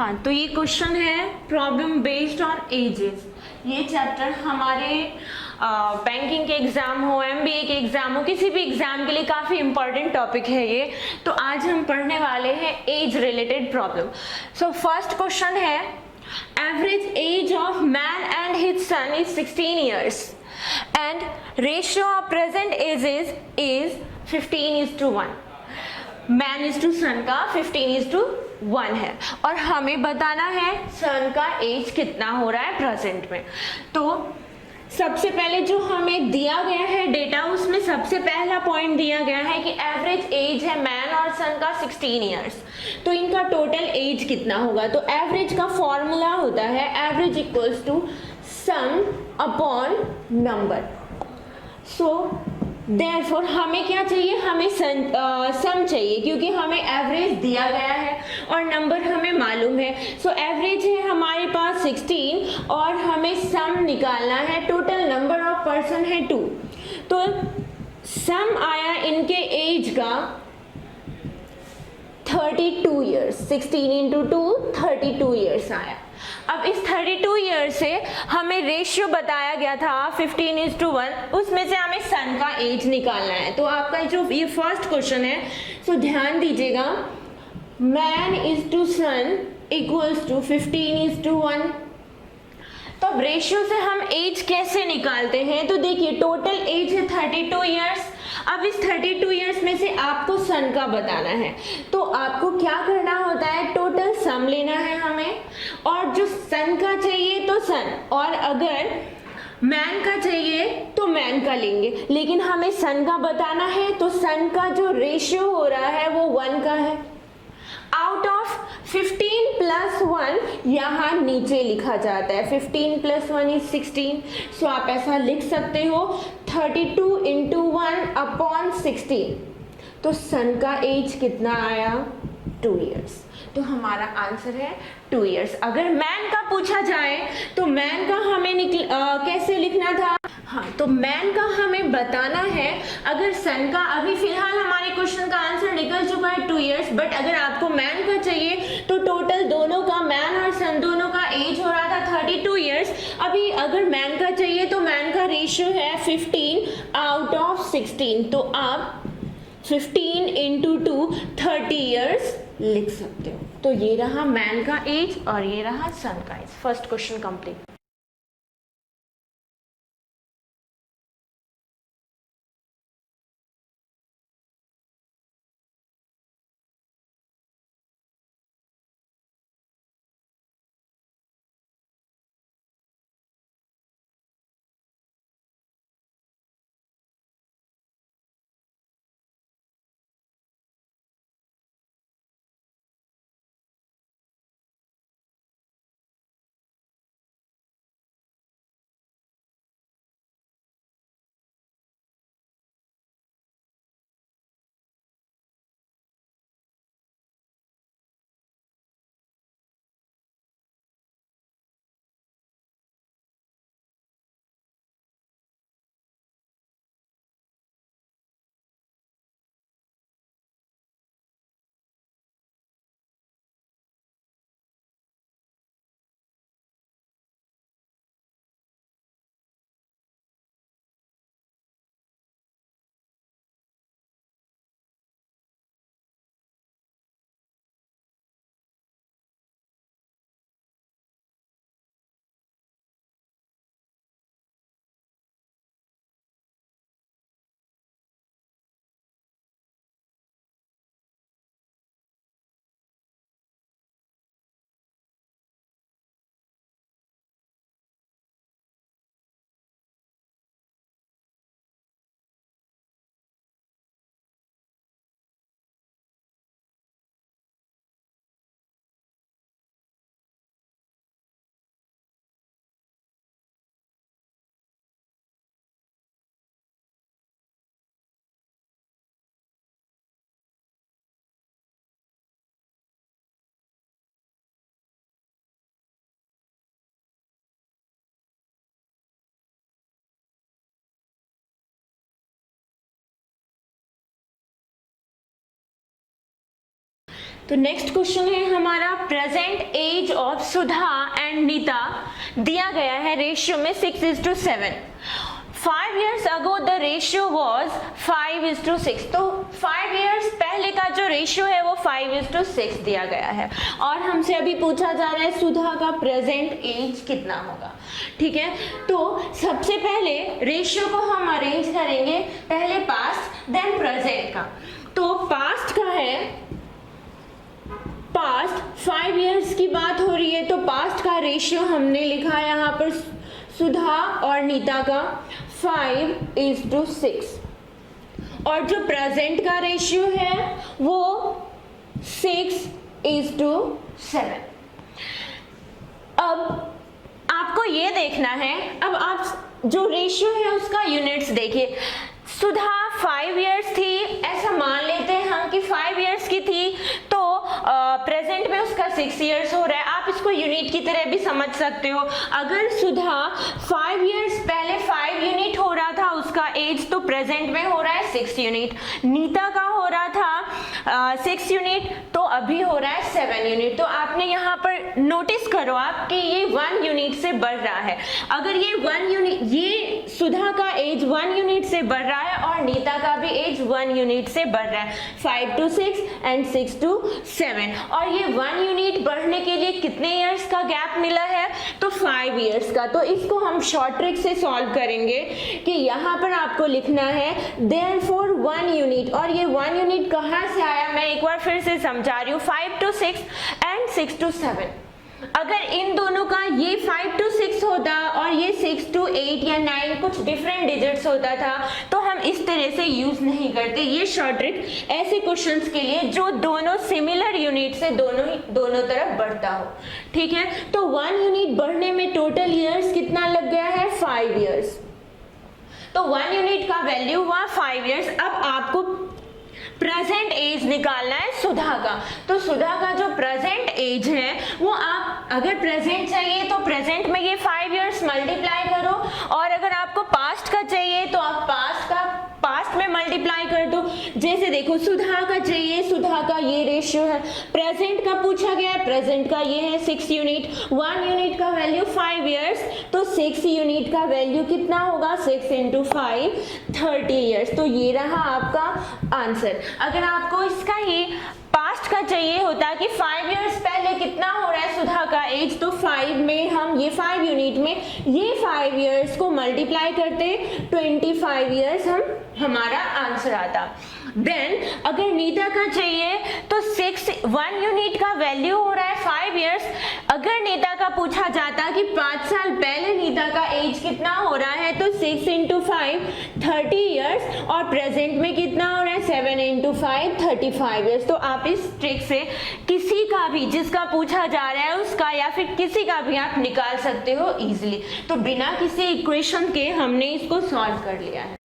हाँ, तो ये क्वेश्चन है प्रॉब्लम बेस्ड ऑन एजेस। ये चैप्टर हमारे बैंकिंग के एग्जाम हो, एमबीए के एग्जाम हो, किसी भी एग्जाम के लिए काफ़ी इंपॉर्टेंट टॉपिक है ये। तो आज हम पढ़ने वाले हैं age related problem. So first question है, average age of man and his son is 16 years and ratio of present ages is 15:1। Man is to son का 15:1 है और हमें बताना है सन का एज कितना हो रहा है प्रेजेंट में। तो सबसे पहले जो हमें दिया गया है डेटा, उसमें सबसे पहला पॉइंट दिया गया है कि एवरेज एज है मैन और सन का 16 years। तो इनका टोटल एज कितना होगा? तो एवरेज का फॉर्मूला होता है average equals to sum upon number. So therefore हमें क्या चाहिए? हमें सम चाहिए, क्योंकि हमें एवरेज दिया गया है और नंबर हमें मालूम है। सो एवरेज है हमारे पास 16 और हमें सम निकालना है। टोटल नंबर ऑफ पर्सन है 2। तो सम आया इनके एज का 32 years। 16 into 2 32 years आया। अब इस 32 years से हमें रेशियो बताया गया था 15:1, उसमें से हमें सन का एज निकालना है। तो आपका जो ये फर्स्ट क्वेश्चन है, सो ध्यान दीजिएगा, man is to son equals to 15:1। तो अब रेशियो से हम एज कैसे निकालते हैं? तो देखिए टोटल एज है 32 years। अब इस 32 years में से आपको सन का बताना है, तो आपको क्या करना होता है? टोटल सम लेना है हमें, और जो सन का चाहिए तो सन, और अगर मैन का चाहिए तो मैन का लेंगे। लेकिन हमें सन का बताना है, तो सन का जो रेशियो हो रहा है वो 1 का है। आउट ऑफ 15 + 1 यहाँ नीचे लिखा जाता है, 15 + 1 is 16। सो आप ऐसा लिख सकते हो 32 × 1 अपॉन 16। तो सन का एज कितना आया? 2 years। तो हमारा आंसर है 2 years। अगर मैन का पूछा जाए तो मैन का हमें कैसे लिखना था? हाँ, तो मैन का हमें बताना है। अगर सन का, अभी फिलहाल हमारे क्वेश्चन का आंसर निकल चुका है 2 years, बट अगर आपको मैन का चाहिए तो टोटल दोनों का, मैन और सन दोनों का एज हो रहा था 32 years। अभी अगर मैन का चाहिए तो मैन का रेशियो है 15 आउट ऑफ 16। तो आप 15 × 2 30 years लिख सकते हो। तो ये रहा मैन का एज और ये रहा सन का एज। First question complete. तो नेक्स्ट क्वेश्चन है हमारा, present age of Sudha and Neeta दिया गया है रेशियो में 6:7। 5 years ago the ratio was 5:6। तो 5 years पहले का जो रेशियो है वो 5:6 दिया गया है और हमसे अभी पूछा जा रहा है सुधा का प्रेजेंट एज कितना होगा। ठीक है, तो सबसे पहले रेशियो को हम अरेंज करेंगे, पहले पास्ट देन प्रेजेंट का। तो पास्ट का है, पास्ट 5 years की बात हो रही है तो पास्ट का रेशियो हमने लिखा है यहाँ पर सुधा और नीता का 5:6 और जो प्रेजेंट का रेशियो है वो 6:7। अब आपको ये देखना है, अब आप जो रेशियो है उसका यूनिट्स देखिए। सुधा 5 years थी, ऐसा मान लेते हैं हम कि 5 years की थी, तो प्रेजेंट में उसका 6 years हो रहा है। आप इसको यूनिट की तरह भी समझ सकते हो। अगर सुधा 5 years पहले 5 यूनिट हो रहा था उसका एज, तो प्रेजेंट में हो रहा है 6 यूनिट। नीता का हो रहा था 6 यूनिट, तो अभी हो रहा है 7 यूनिट। तो आपने यहाँ पर नोटिस करो आप कि ये 1 यूनिट से बढ़ रहा है। अगर ये 1 यूनिट, ये सुधा का एज 1 यूनिट से बढ़ रहा है और नीता का भी एज 1 यूनिट से बढ़ रहा है, 5 to 6 एंड 6 to 7। और ये 1 यूनिट बढ़ने के लिए कितने इयर्स का गैप मिला है, तो 5 इयर्स का। तो इसको हम शॉर्ट ट्रिक से सॉल्व करेंगे कि यहाँ पर आपको लिखना है देयरफॉर 1 यूनिट, और ये 1 यूनिट कहाँ से आया मैं एक बार फिर से समझा रही हूँ, 5 to 6 एंड 6 to 7। अगर इन दोनों का ये 5 to 6 होता और ये 6 to 8 या 9 कुछ डिफरेंट डिजिट्स होता था तो हम इस तरह से यूज नहीं करते। ये शॉर्ट ट्रिक ऐसे क्वेश्चंस के लिए जो दोनों सिमिलर यूनिट से दोनों तरफ बढ़ता हो। ठीक है, तो 1 यूनिट बढ़ने में टोटल ईयर्स कितना लग गया है, 5 ईयर्स। तो 1 यूनिट का वैल्यू हुआ 5 ईयर्स। अब आपको प्रेजेंट एज निकालना है सुधा का। तो सुधा का जो प्रेजेंट एज है वो, आप अगर प्रेजेंट चाहिए तो प्रेजेंट में ये 5 इयर्स मल्टीप्लाई करो, और अगर आपको पास्ट का चाहिए तो आप पास्ट में मल्टीप्लाई कर दो। जैसे देखो सुधा का चाहिए, सुधा का ये रेशियो है, प्रेजेंट का पूछा गया है, प्रेजेंट का ये है 6 यूनिट, 1 यूनिट का वैल्यू 5 इयर्स, तो 6 यूनिट का वैल्यू कितना होगा, 6 into 5 30 इयर्स। तो ये रहा आपका आंसर। अगर आपको इसका ही पास्ट का चाहिए होता कि 5 इयर्स पहले कितना हो रहा है सुधा का एज, तो 5 में हम ये 5 यूनिट में ये 5 इयर्स को मल्टीप्लाई करते 25 इयर्स हमारा आंसर आता। देन अगर नीता का चाहिए तो 1 यूनिट का वैल्यू हो रहा है 5 इयर्स। अगर नीता का पूछा जाता कि 5 साल पहले नीता का एज कितना हो रहा है, तो 6 into 5 30 इयर्स, और प्रेजेंट में कितना हो रहा है 7 into 5 35 इयर्स। तो आप इस ट्रिक से किसी का भी, जिसका पूछा जा रहा है उसका या फिर किसी का भी आप निकाल सकते हो इजीली। तो बिना किसी इक्वेशन के हमने इसको सॉल्व कर लिया है।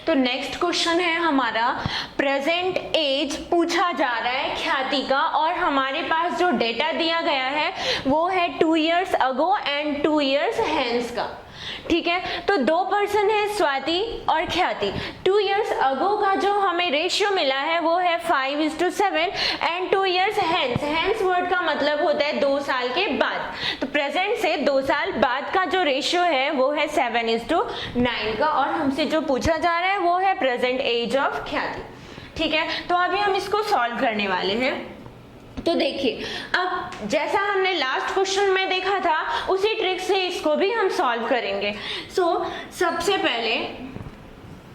तो नेक्स्ट क्वेश्चन है हमारा, प्रेजेंट एज पूछा जा रहा है ख्याति का, और हमारे पास जो डेटा दिया गया है वो है 2 years ago and 2 years hence का। ठीक है, तो दो पर्सन है स्वाति और ख्याति। 2 years अगो का जो हमें रेशियो मिला है वो है 5:7 and 2 years hence, hence word का मतलब होता है 2 साल के बाद। तो प्रेजेंट से 2 साल बाद का जो रेशियो है वो है 7:9 का, और हमसे जो पूछा जा रहा है वो है प्रेजेंट एज ऑफ ख्याति। ठीक है, तो अभी हम इसको सॉल्व करने वाले हैं। तो देखिए, अब जैसा हमने लास्ट क्वेश्चन में देखा था उसी ट्रिक से इसको भी हम सॉल्व करेंगे। सबसे पहले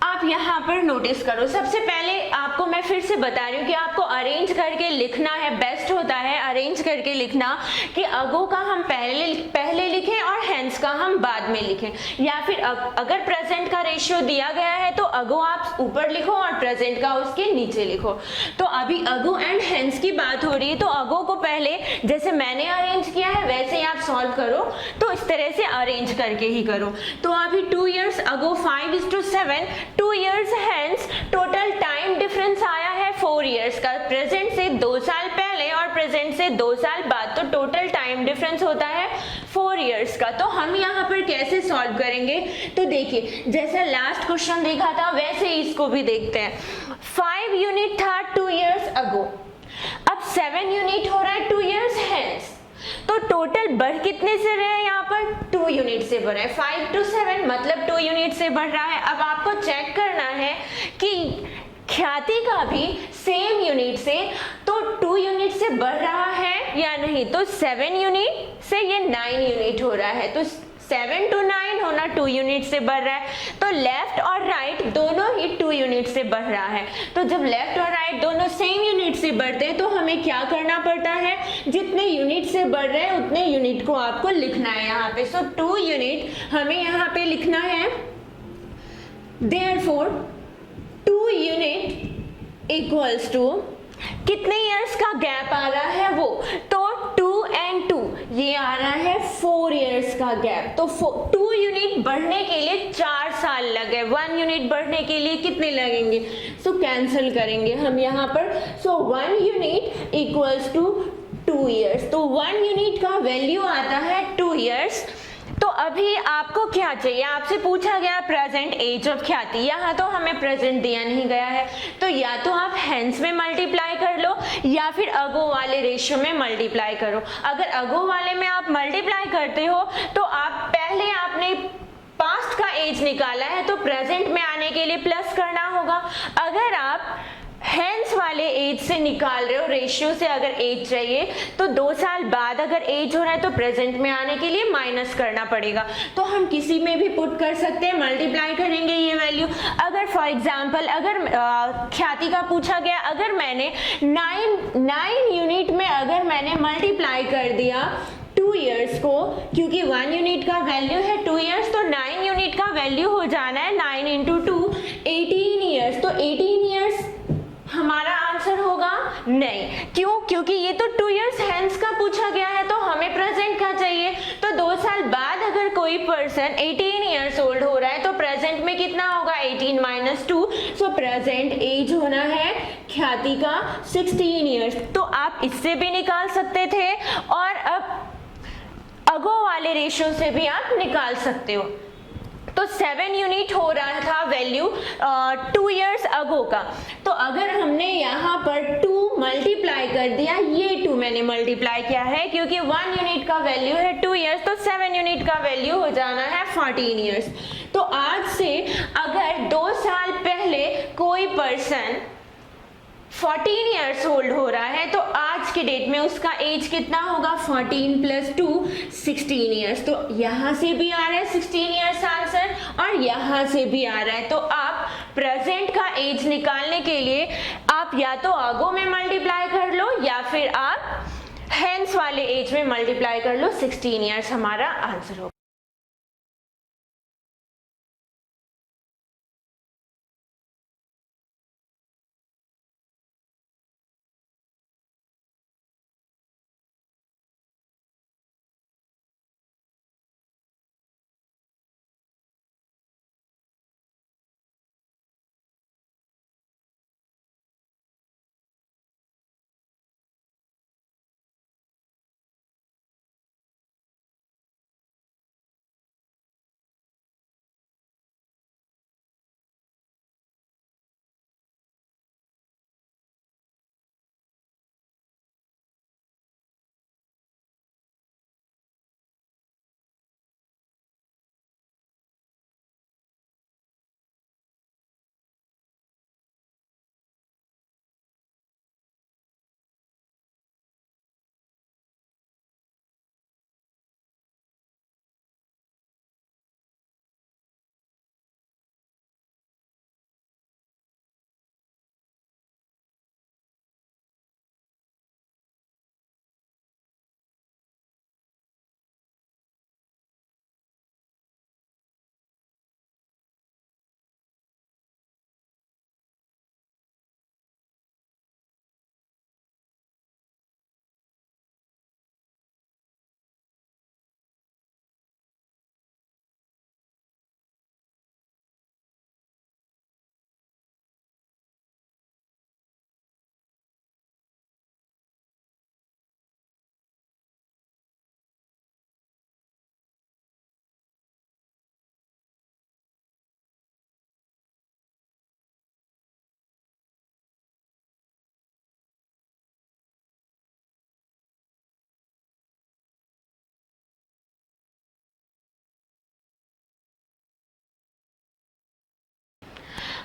आप यहाँ पर नोटिस करो, सबसे पहले आपको मैं फिर से बता रही हूँ कि आपको अरेंज करके लिखना है, बेस्ट होता है अरेंज करके लिखना, कि अगो का हम पहले लिखें और हेंस का हम बाद में लिखें, या फिर अगर प्रेजेंट का रेशियो दिया गया है तो अगो आप ऊपर लिखो और प्रेजेंट का उसके नीचे लिखो। तो अभी अगो एंड हेंस की बात हो रही है, तो अगो को पहले जैसे मैंने अरेंज किया है वैसे ही आप सॉल्व करो, तो इस तरह से अरेंज करके ही करो। तो अभी 2 years अगो 5:7, 2 years hence, total time difference आया है 4 years का, प्रेजेंट से 2 साल पहले और प्रेजेंट से 2 साल बाद, तो टोटल टाइम डिफरेंस होता है 4 years का। तो हम यहाँ पर कैसे सॉल्व करेंगे, तो देखिए जैसा लास्ट क्वेश्चन देखा था वैसे ही इसको भी देखते हैं। 5 यूनिट था 2 years अगो, अब 7 यूनिट हो रहा है 2 years हेंस, तो टोटल बढ़ कितने से रहे हैं, यहाँ पर 2 यूनिट से बढ़ रहा है, 5 to 7 मतलब 2 यूनिट से बढ़ रहा है। अब आपको चेक करना है कि ख्याति का भी सेम यूनिट से तो 2 यूनिट से बढ़ रहा है या नहीं, तो 7 यूनिट से ये 9 यूनिट हो रहा है, तो 7 to 9 होना 2 यूनिट से बढ़ रहा है, तो लेफ्ट और राइट दोनों ही 2 यूनिट से बढ़ रहा है। तो जब लेफ्ट और राइट दोनों सेम यूनिट से बढ़ते हैं तो हमें क्या करना पड़ता है, जितने यूनिट से बढ़ रहे हैं उतने यूनिट को आपको लिखना है यहाँ पे। सो 2 यूनिट हमें यहाँ पे लिखना है, देयरफॉर 2 यूनिट इक्वल्स टू कितने इयर्स का गैप आ रहा है वो, तो 2 and 2 ये आ रहा है 4 इयर्स का गैप। तो 2 यूनिट बढ़ने के लिए 4 साल लगे, 1 यूनिट बढ़ने के लिए कितने लगेंगे, सो कैंसिल करेंगे हम यहाँ पर। सो 1 यूनिट इक्वल्स टू 2 इयर्स, तो 1 यूनिट का वैल्यू आता है 2 इयर्स। तो अभी आपको क्या चाहिए, आपसे पूछा गया प्रेजेंट एज ऑफ ख्याति, यहाँ तो हमें प्रेजेंट दिया नहीं गया है, तो या तो आप हेंस में मल्टीप्लाई कर लो या फिर अगो वाले रेशियो में मल्टीप्लाई करो। अगर अगो वाले में आप मल्टीप्लाई करते हो तो आप पहले आपने पास्ट का एज निकाला है तो प्रेजेंट में आने के लिए प्लस करना होगा। अगर आप हेंस वाले एज से निकाल रहे हो, रेशियो से अगर एज चाहिए तो 2 साल बाद अगर एज हो रहा है तो प्रेजेंट में आने के लिए माइनस करना पड़ेगा। तो हम किसी में भी पुट कर सकते हैं, मल्टीप्लाई करेंगे ये वैल्यू। अगर फॉर एग्जांपल अगर ख्याति का पूछा गया, अगर मैंने 9 यूनिट में अगर मैंने मल्टीप्लाई कर दिया 2 इयर्स को, क्योंकि 1 यूनिट का वैल्यू है 2 इयर्स, तो 9 यूनिट का वैल्यू हो जाना है 9 into 2 18 इयर्स, तो 18 इयर्स हमारा आंसर होगा नहीं। क्यों, क्योंकि ये तो 2 इयर्स हेंस का पूछा गया है तो हमें प्रेजेंट का चाहिए। तो 2 साल बाद अगर कोई पर्सन 18 इयर्स ओल्ड हो रहा है तो प्रेजेंट में कितना होगा, 18 - 2, सो प्रेजेंट एज होना है ख्याति का 16 इयर्स। तो आप इससे भी निकाल सकते थे और अब अगो वाले रेशियो से भी आप निकाल सकते हो। तो 7 यूनिट हो रहा था वैल्यू 2 इयर्स अगो का, तो अगर हमने यहाँ पर 2 मल्टीप्लाई कर दिया, ये 2 मैंने मल्टीप्लाई किया है क्योंकि 1 यूनिट का वैल्यू है 2 इयर्स, तो 7 यूनिट का वैल्यू हो जाना है 14 इयर्स। तो आज से अगर 2 साल पहले कोई पर्सन 14 इयर्स ओल्ड हो रहा है तो आज के डेट में उसका एज कितना होगा, 14 + 2 16 इयर्स। तो यहाँ से भी आ रहा है 16 इयर्स आंसर और यहाँ से भी आ रहा है। तो आप प्रेजेंट का एज निकालने के लिए आप या तो अगो में मल्टीप्लाई कर लो या फिर आप हेंस वाले एज में मल्टीप्लाई कर लो, 16 इयर्स हमारा आंसर होगा।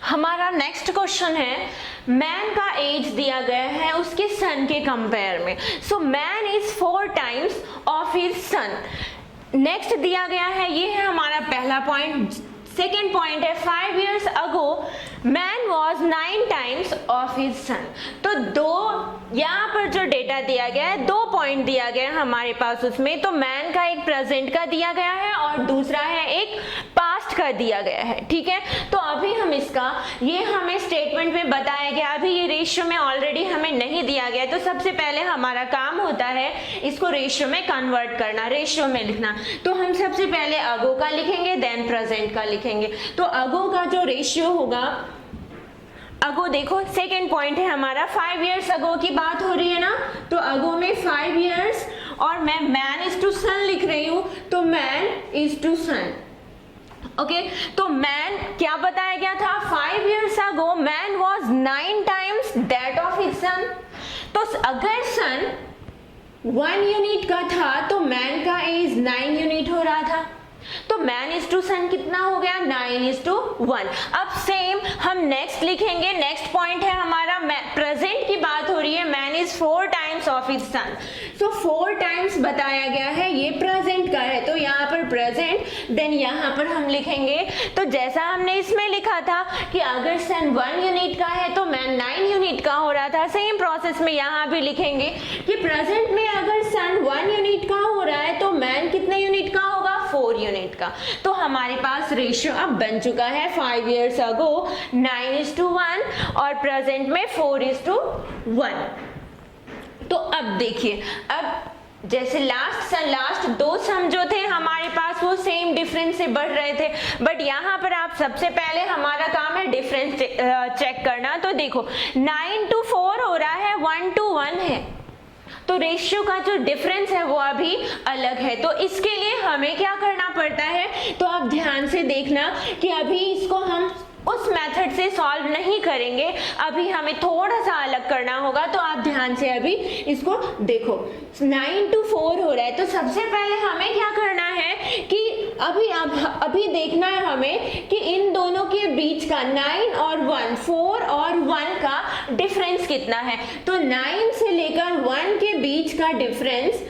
हमारा नेक्स्ट क्वेश्चन है, मैन का एज दिया गया है उसके सन के कंपेयर में। So man is 4 times of his sun. Next दिया गया है, ये है हमारा पहला पॉइंट। सेकेंड पॉइंट है 5 years ago man was 9 times of his son. तो दो यहाँ पर जो डेटा दिया गया है, 2 पॉइंट दिया गया है हमारे पास उसमें। तो मैन का एक प्रेजेंट का दिया गया है और दूसरा है एक पास्ट का दिया गया है, ठीक है। तो अभी हम इसका, ये हमें स्टेटमेंट में बताया गया, अभी ये रेशियो में ऑलरेडी हमें नहीं दिया गया। तो सबसे पहले हमारा काम होता है इसको रेशियो में कन्वर्ट करना, रेशियो में लिखना। तो हम सबसे पहले अगो का लिखेंगे, देन प्रेजेंट का लिखेंगे। तो अगो का जो रेशियो होगा, अगो देखो सेकेंड पॉइंट है हमारा, 5 years अगो की बात हो रही है ना, तो अगो में 5 years और मैं मैन इज टू सन लिख रही हूं, तो man is to son. Okay, तो मैन क्या बताया गया था, 5 years ago man was 9 times that of his son. तो अगर सन 1 यूनिट का था तो मैन का एज 9 यूनिट हो रहा था। तो मैन इज टू सन कितना हो गया, 9:1। अब सेम हम नेक्स्ट लिखेंगे। नेक्स्ट पॉइंट है हमारा, प्रेजेंट की बात हो रही है, man is 4 times of his sun. So 4 times बताया गया है, ये प्रेजेंट का है, तो यहाँ पर प्रेजेंट, देन यहाँ पर हम लिखेंगे। तो जैसा हमने इसमें लिखा था कि अगर सन 1 यूनिट का है तो मैन 9 यूनिट का हो रहा था, सेम प्रोसेस में यहाँ भी लिखेंगे कि प्रेजेंट में अगर सन 1 यूनिट का हो रहा है तो मैन कितने यूनिट का होगा, 4 यूनिट का। तो हमारे पास रेशियो अब बन चुका है 5 years अगो 9:1 और प्रेजेंट में 4:1। तो अब देखिए, अब जैसे लास्ट 2 सम जो थे हमारे पास वो सेम डिफरेंस से बढ़ रहे थे, बट यहाँ पर आप सबसे पहले हमारा काम है डिफरेंस चेक करना। तो देखो 9:4 हो रहा है, 1:1 है, तो रेशियो का जो डिफरेंस है वो अभी अलग है। तो इसके लिए हमें क्या करना पड़ता है, तो आप ध्यान से देखना कि अभी इसको हम उस मेथड से सॉल्व नहीं करेंगे, अभी हमें थोड़ा सा अलग करना होगा। तो आप ध्यान से अभी इसको देखो, 9:4 हो रहा है, तो सबसे पहले हमें क्या करना है कि अभी देखना है हमें कि इन दोनों के बीच का 9 और 1, 4 और 1 का डिफरेंस कितना है। तो 9 से लेकर 1 के बीच का डिफरेंस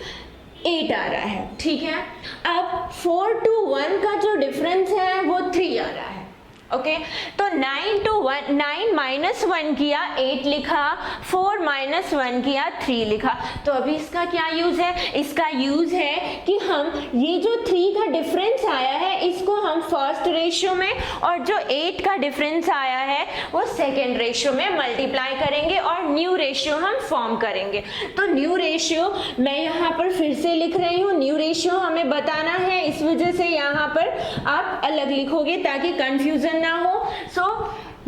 8 आ रहा है, ठीक है। अब 4 to 1 का जो डिफरेंस है वो 3 आ रहा है। ओके, तो 9 माइनस 1 किया 8 लिखा, 4 माइनस 1 किया 3 लिखा। तो अभी इसका क्या यूज है, इसका यूज है कि हम ये जो 3 का डिफरेंस आया है इसको हम फर्स्ट रेशियो में, और जो 8 का डिफरेंस आया है वो सेकेंड रेशियो में मल्टीप्लाई करेंगे और न्यू रेशियो हम फॉर्म करेंगे। तो न्यू रेशियो मैं यहाँ पर फिर से लिख रही हूँ, न्यू रेशियो हमें बताना है, इस वजह से यहाँ पर आप अलग लिखोगे ताकि कंफ्यूजन ना हो। सो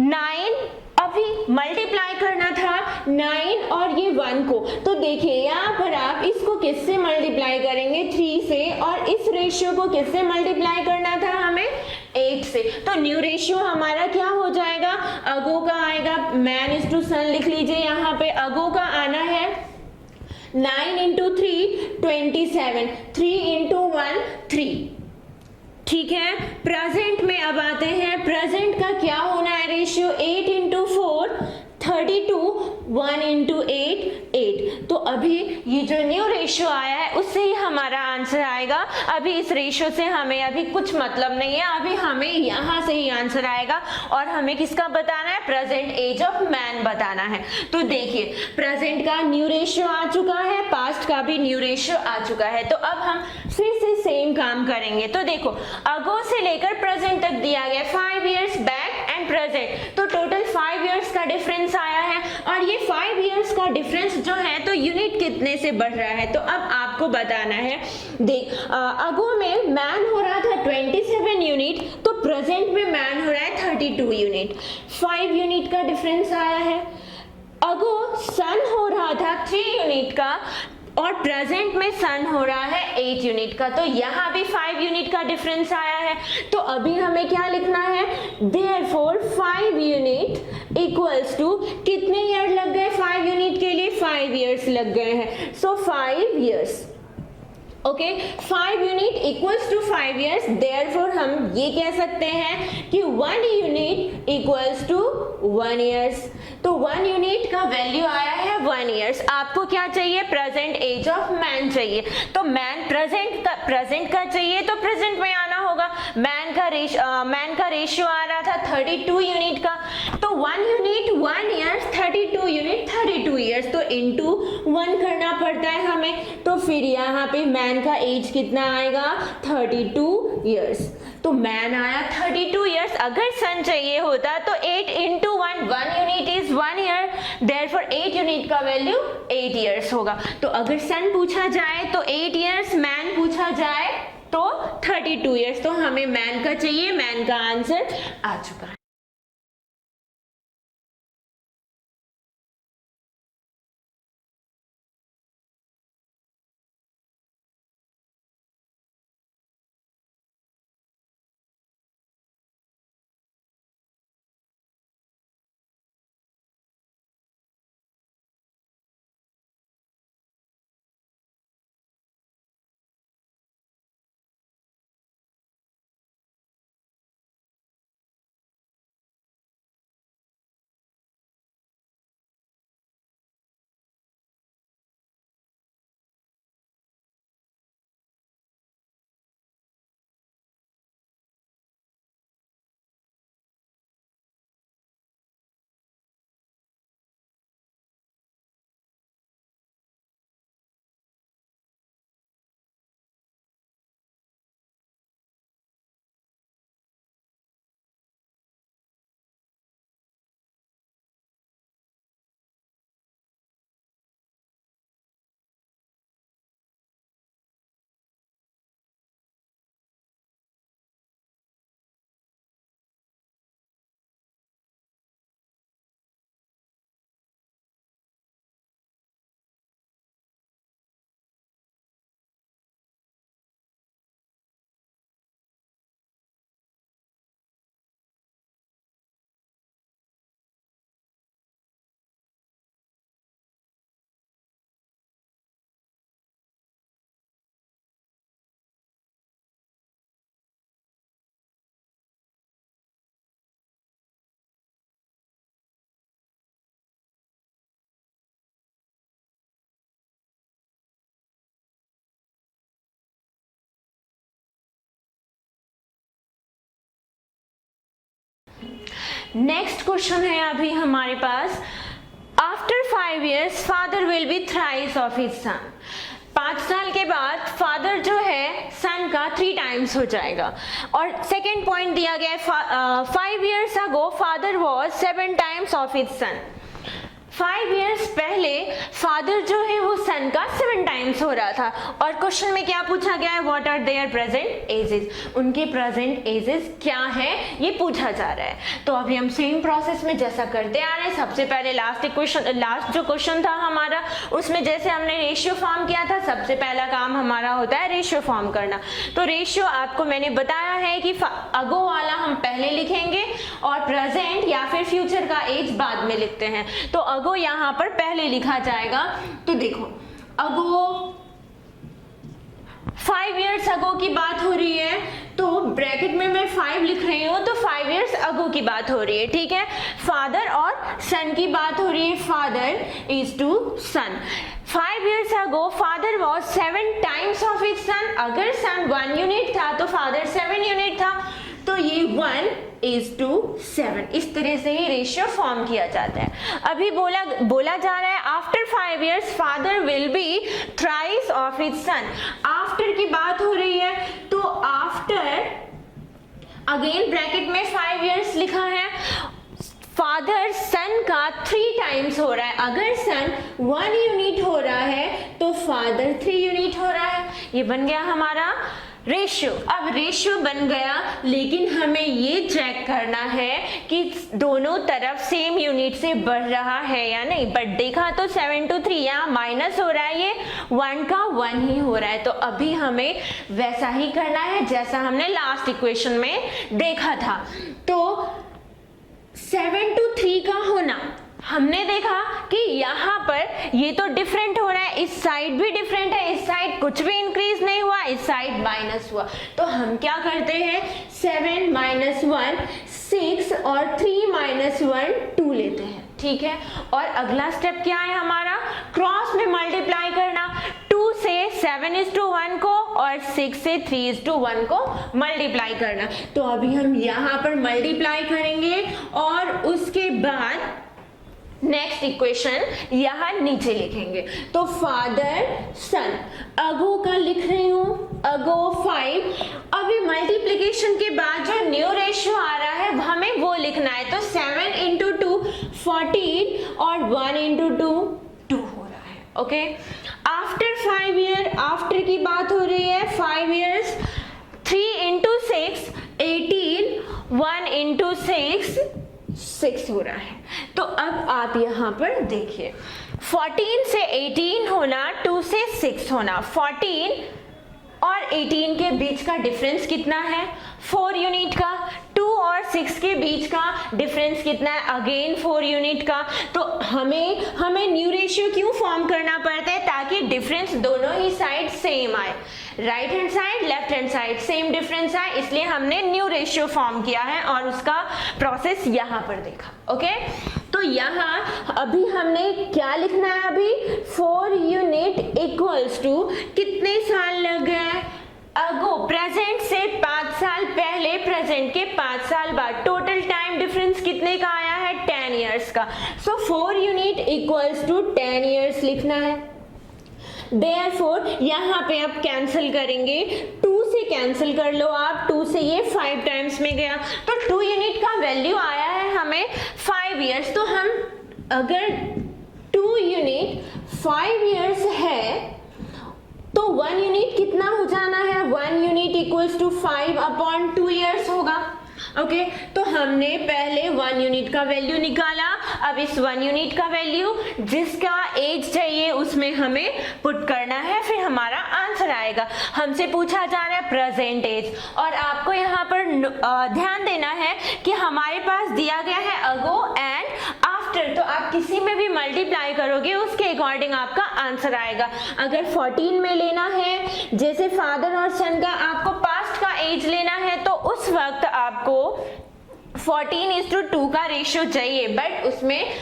9 अभी मल्टीप्लाई करना था 9 और ये 1 को, तो देखिए यहाँ पर आप इसको किससे मल्टीप्लाई करेंगे, 3 से, और इस रेशियो को किससे मल्टीप्लाई करना था हमें, 8 से। तो न्यू रेशियो हमारा क्या हो जाएगा, अगो का आएगा, मैन इज टू सन लिख लीजिए, यहाँ पे अगो का आना है 9 into 3 27, 3 into 1 3, ठीक है। प्रेजेंट में अब आते हैं, प्रेजेंट का क्या होना है रेशियो, 8 into 4 32, 1 into 8 8। तो अभी ये जो न्यू रेशियो आया है उससे ही हमारा आंसर आएगा। अभी इस रेशियो से हमें अभी कुछ मतलब नहीं है, अभी हमें यहाँ से ही आंसर आएगा। और हमें किसका बताना है, प्रेजेंट एज ऑफ मैन बताना है। तो देखिए प्रेजेंट का न्यू रेशियो आ चुका है, पास्ट का भी न्यू रेशियो आ चुका है। तो अब हम फिर से सेम काम करेंगे। तो देखो अगो से लेकर प्रेजेंट तक दिया गया 5 years बैक एंड प्रेजेंट, तो टोटल 5 years का डिफरेंस आया है। और ये 5 years का डिफरेंस जो है तो यूनिट कितने से बढ़ रहा है, तो अब आपको बताना है। देख अगो में मैन हो रहा था 27 यूनिट, तो प्रेजेंट में मैन हो रहा है 32 यूनिट, 5 यूनिट का डिफरेंस आया है। अगो सन हो रहा था 3 यूनिट का और प्रेजेंट में सन हो रहा है 8 यूनिट का, तो यहाँ भी 5 यूनिट का डिफरेंस आया है। तो अभी हमें क्या लिखना है, देयरफॉर 5 यूनिट इक्वल्स टू, कितने ईयर लग गए 5 यूनिट के लिए, 5 years लग गए हैं। So 5 years, okay 5 unit equals to 5 years, therefore हम ये कह सकते हैं कि 1 यूनिट इक्वल्स टू 1 ईयर्स। तो 1 यूनिट का वैल्यू आया है 1 ईयर्स। आपको क्या चाहिए? प्रेजेंट एज ऑफ मैन चाहिए। तो मैन प्रेजेंट का चाहिए तो प्रेजेंट में आना होगा। मैन का रेशियो आ रहा था 32 यूनिट का, तो 1 यूनिट 1 ईयर्स, 32 यूनिट 32 ईयर्स, तो इनटू 1 करना पड़ता है हमें। तो फिर यहाँ पे मैन का एज कितना आएगा? 32 ईयर्स। तो मैन आया 32 ईयर्स। अगर सन चाहिए होता तो 8 into 1, 1 unit is 1 year, therefore 8 unit का वैल्यू 8 ईयर्स होगा। तो अगर सन पूछा जाए तो 8 ईयर्स, मैन पूछा जाए तो 32 ईयर्स। तो हमें मैन का चाहिए, मैन का आंसर आ चुका है। नेक्स्ट क्वेश्चन है अभी हमारे पास, after 5 years father will be thrice of his son. 5 साल के बाद फादर जो है सन का 3 टाइम्स हो जाएगा। और सेकेंड पॉइंट दिया गया है 5 years ago father was 7 times of his son. 5 years पहले फादर जो है वो सन का 7 टाइम्स हो रहा था। और क्वेश्चन में क्या पूछा गया है? What are their present ages, उनके प्रेजेंट एजेस क्या है ये पूछा जा रहा है। तो अभी हम सेम प्रोसेस में जैसा करते आ रहे हैं, सबसे पहले लास्ट जो क्वेश्चन था हमारा उसमें जैसे हमने रेशियो फॉर्म किया था, सबसे पहला काम हमारा होता है रेशियो फॉर्म करना। तो रेशियो आपको मैंने बताया है कि अगो वाला हम पहले लिखेंगे और प्रेजेंट या फिर फ्यूचर का एज बाद में लिखते हैं। तो अगो यहां पर पहले लिखा जाएगा। तो देखो अगो 5 years अगो की बात हो रही है, तो ब्रैकेट में मैं 5 लिख रही हूं, तो 5 years अगो की बात हो रही है, ठीक है। फादर और सन की बात हो रही है, father is to son. 5 years ago father was 7 times of his son. अगर सन 1 यूनिट था तो फादर 7 यूनिट था, तो ये 1:7 इस तरह से ही रेशियो फॉर्म किया जाता है। अभी बोला जा रहा है after 5 years father will be thrice of his sun. After की बात हो रही है, तो आफ्टर अगेन ब्रैकेट में 5 years लिखा है। फादर सन का 3 टाइम्स हो रहा है। अगर सन 1 यूनिट हो रहा है तो फादर 3 यूनिट हो रहा है। ये बन गया हमारा रेशियो। अब रेशियो बन गया, लेकिन हमें ये चेक करना है कि दोनों तरफ सेम यूनिट से बढ़ रहा है या नहीं। बट देखा तो 7 to 3 यहाँ माइनस हो रहा है, ये 1 का 1 ही हो रहा है। तो अभी हमें वैसा ही करना है जैसा हमने लास्ट इक्वेशन में देखा था। तो 7 to 3 का होना हमने देखा कि यहाँ पर ये तो डिफरेंट हो रहा है, इस साइड भी डिफरेंट है, इस साइड कुछ भी इंक्रीज नहीं हुआ, इस साइड माइनस हुआ। तो हम क्या करते हैं, 7 माइनस 1 6 और 3 माइनस 1 2 लेते हैं, ठीक है। और अगला स्टेप क्या है हमारा, क्रॉस में मल्टीप्लाई करना, 2 से 7:1 को और 6 से 3:1 को मल्टीप्लाई करना। तो अभी हम यहाँ पर मल्टीप्लाई करेंगे और उसके बाद नेक्स्ट इक्वेशन यहाँ नीचे लिखेंगे। तो फादर सन, अगो का लिख रही हूँ, अगो 5। अभी मल्टीप्लिकेशन के बाद जो न्यू रेशियो आ रहा है हमें वो लिखना है। तो 7 इंटू 2 14 और 1 इंटू 2 2 हो रहा है, ओके। आफ्टर 5 ईयर, आफ्टर की बात हो रही है, 5 ईयर्स, 3 इंटू 6 18, 1 इंटू 6 6 हो रहा है। तो अब आप यहाँ पर देखिए, 14 से 18 होना, 2 से 6 होना, 14 और 18 के बीच का डिफरेंस कितना है, 4 यूनिट का। 2 और 6 के बीच का डिफरेंस कितना है, अगेन 4 यूनिट का। तो हमें न्यू रेशियो क्यों फॉर्म करना पड़ता है, ताकि डिफरेंस दोनों ही साइड सेम आए, right hand side left hand side same difference आए, इसलिए हमने न्यू रेशियो फॉर्म किया है और उसका प्रोसेस यहाँ पर देखा, ओके। तो यहाँ अभी हमने क्या लिखना है, अभी 4 यूनिट इक्वल्स टू कितने साल लग गए, अगो प्रेजेंट से 5 साल पहले, प्रेजेंट के 5 साल बाद, टोटल टाइम डिफरेंस कितने का आया है, 10 इयर्स का। सो 4 यूनिट इक्वल्स टू 10 इयर्स लिखना है। Therefore, यहाँ पे आप कैंसिल करेंगे, 2 से कैंसिल कर लो आप, 2 से ये 5 टाइम्स में गया, तो 2 यूनिट का वैल्यू आया है हमें 5 इयर्स। तो हम अगर 2 यूनिट 5 इयर्स है तो 1 यूनिट कितना हो जाना है, 1 यूनिट इक्वल्स टू 5/2 इयर्स होगा, ओके। तो हमने पहले 1 यूनिट का वैल्यू निकाला, अब इस 1 यूनिट का वैल्यू जिसका एज चाहिए उसमें हमें पुट करना है, फिर हमारा आंसर आएगा। हमसे पूछा जा रहा है प्रेजेंट एज, और आपको यहाँ पर ध्यान देना है कि हमारे पास दिया गया है अगो एंड आफ्टर, तो आप किसी में भी मल्टीप्लाई करोगे उसके अकॉर्डिंग आपका आंसर आएगा। अगर 14 में लेना है, जैसे फादर और सन का आपको पास्ट का एज लेना है, तो उस वक्त आपको 14:2 का रेशियो चाहिए, बट उसमें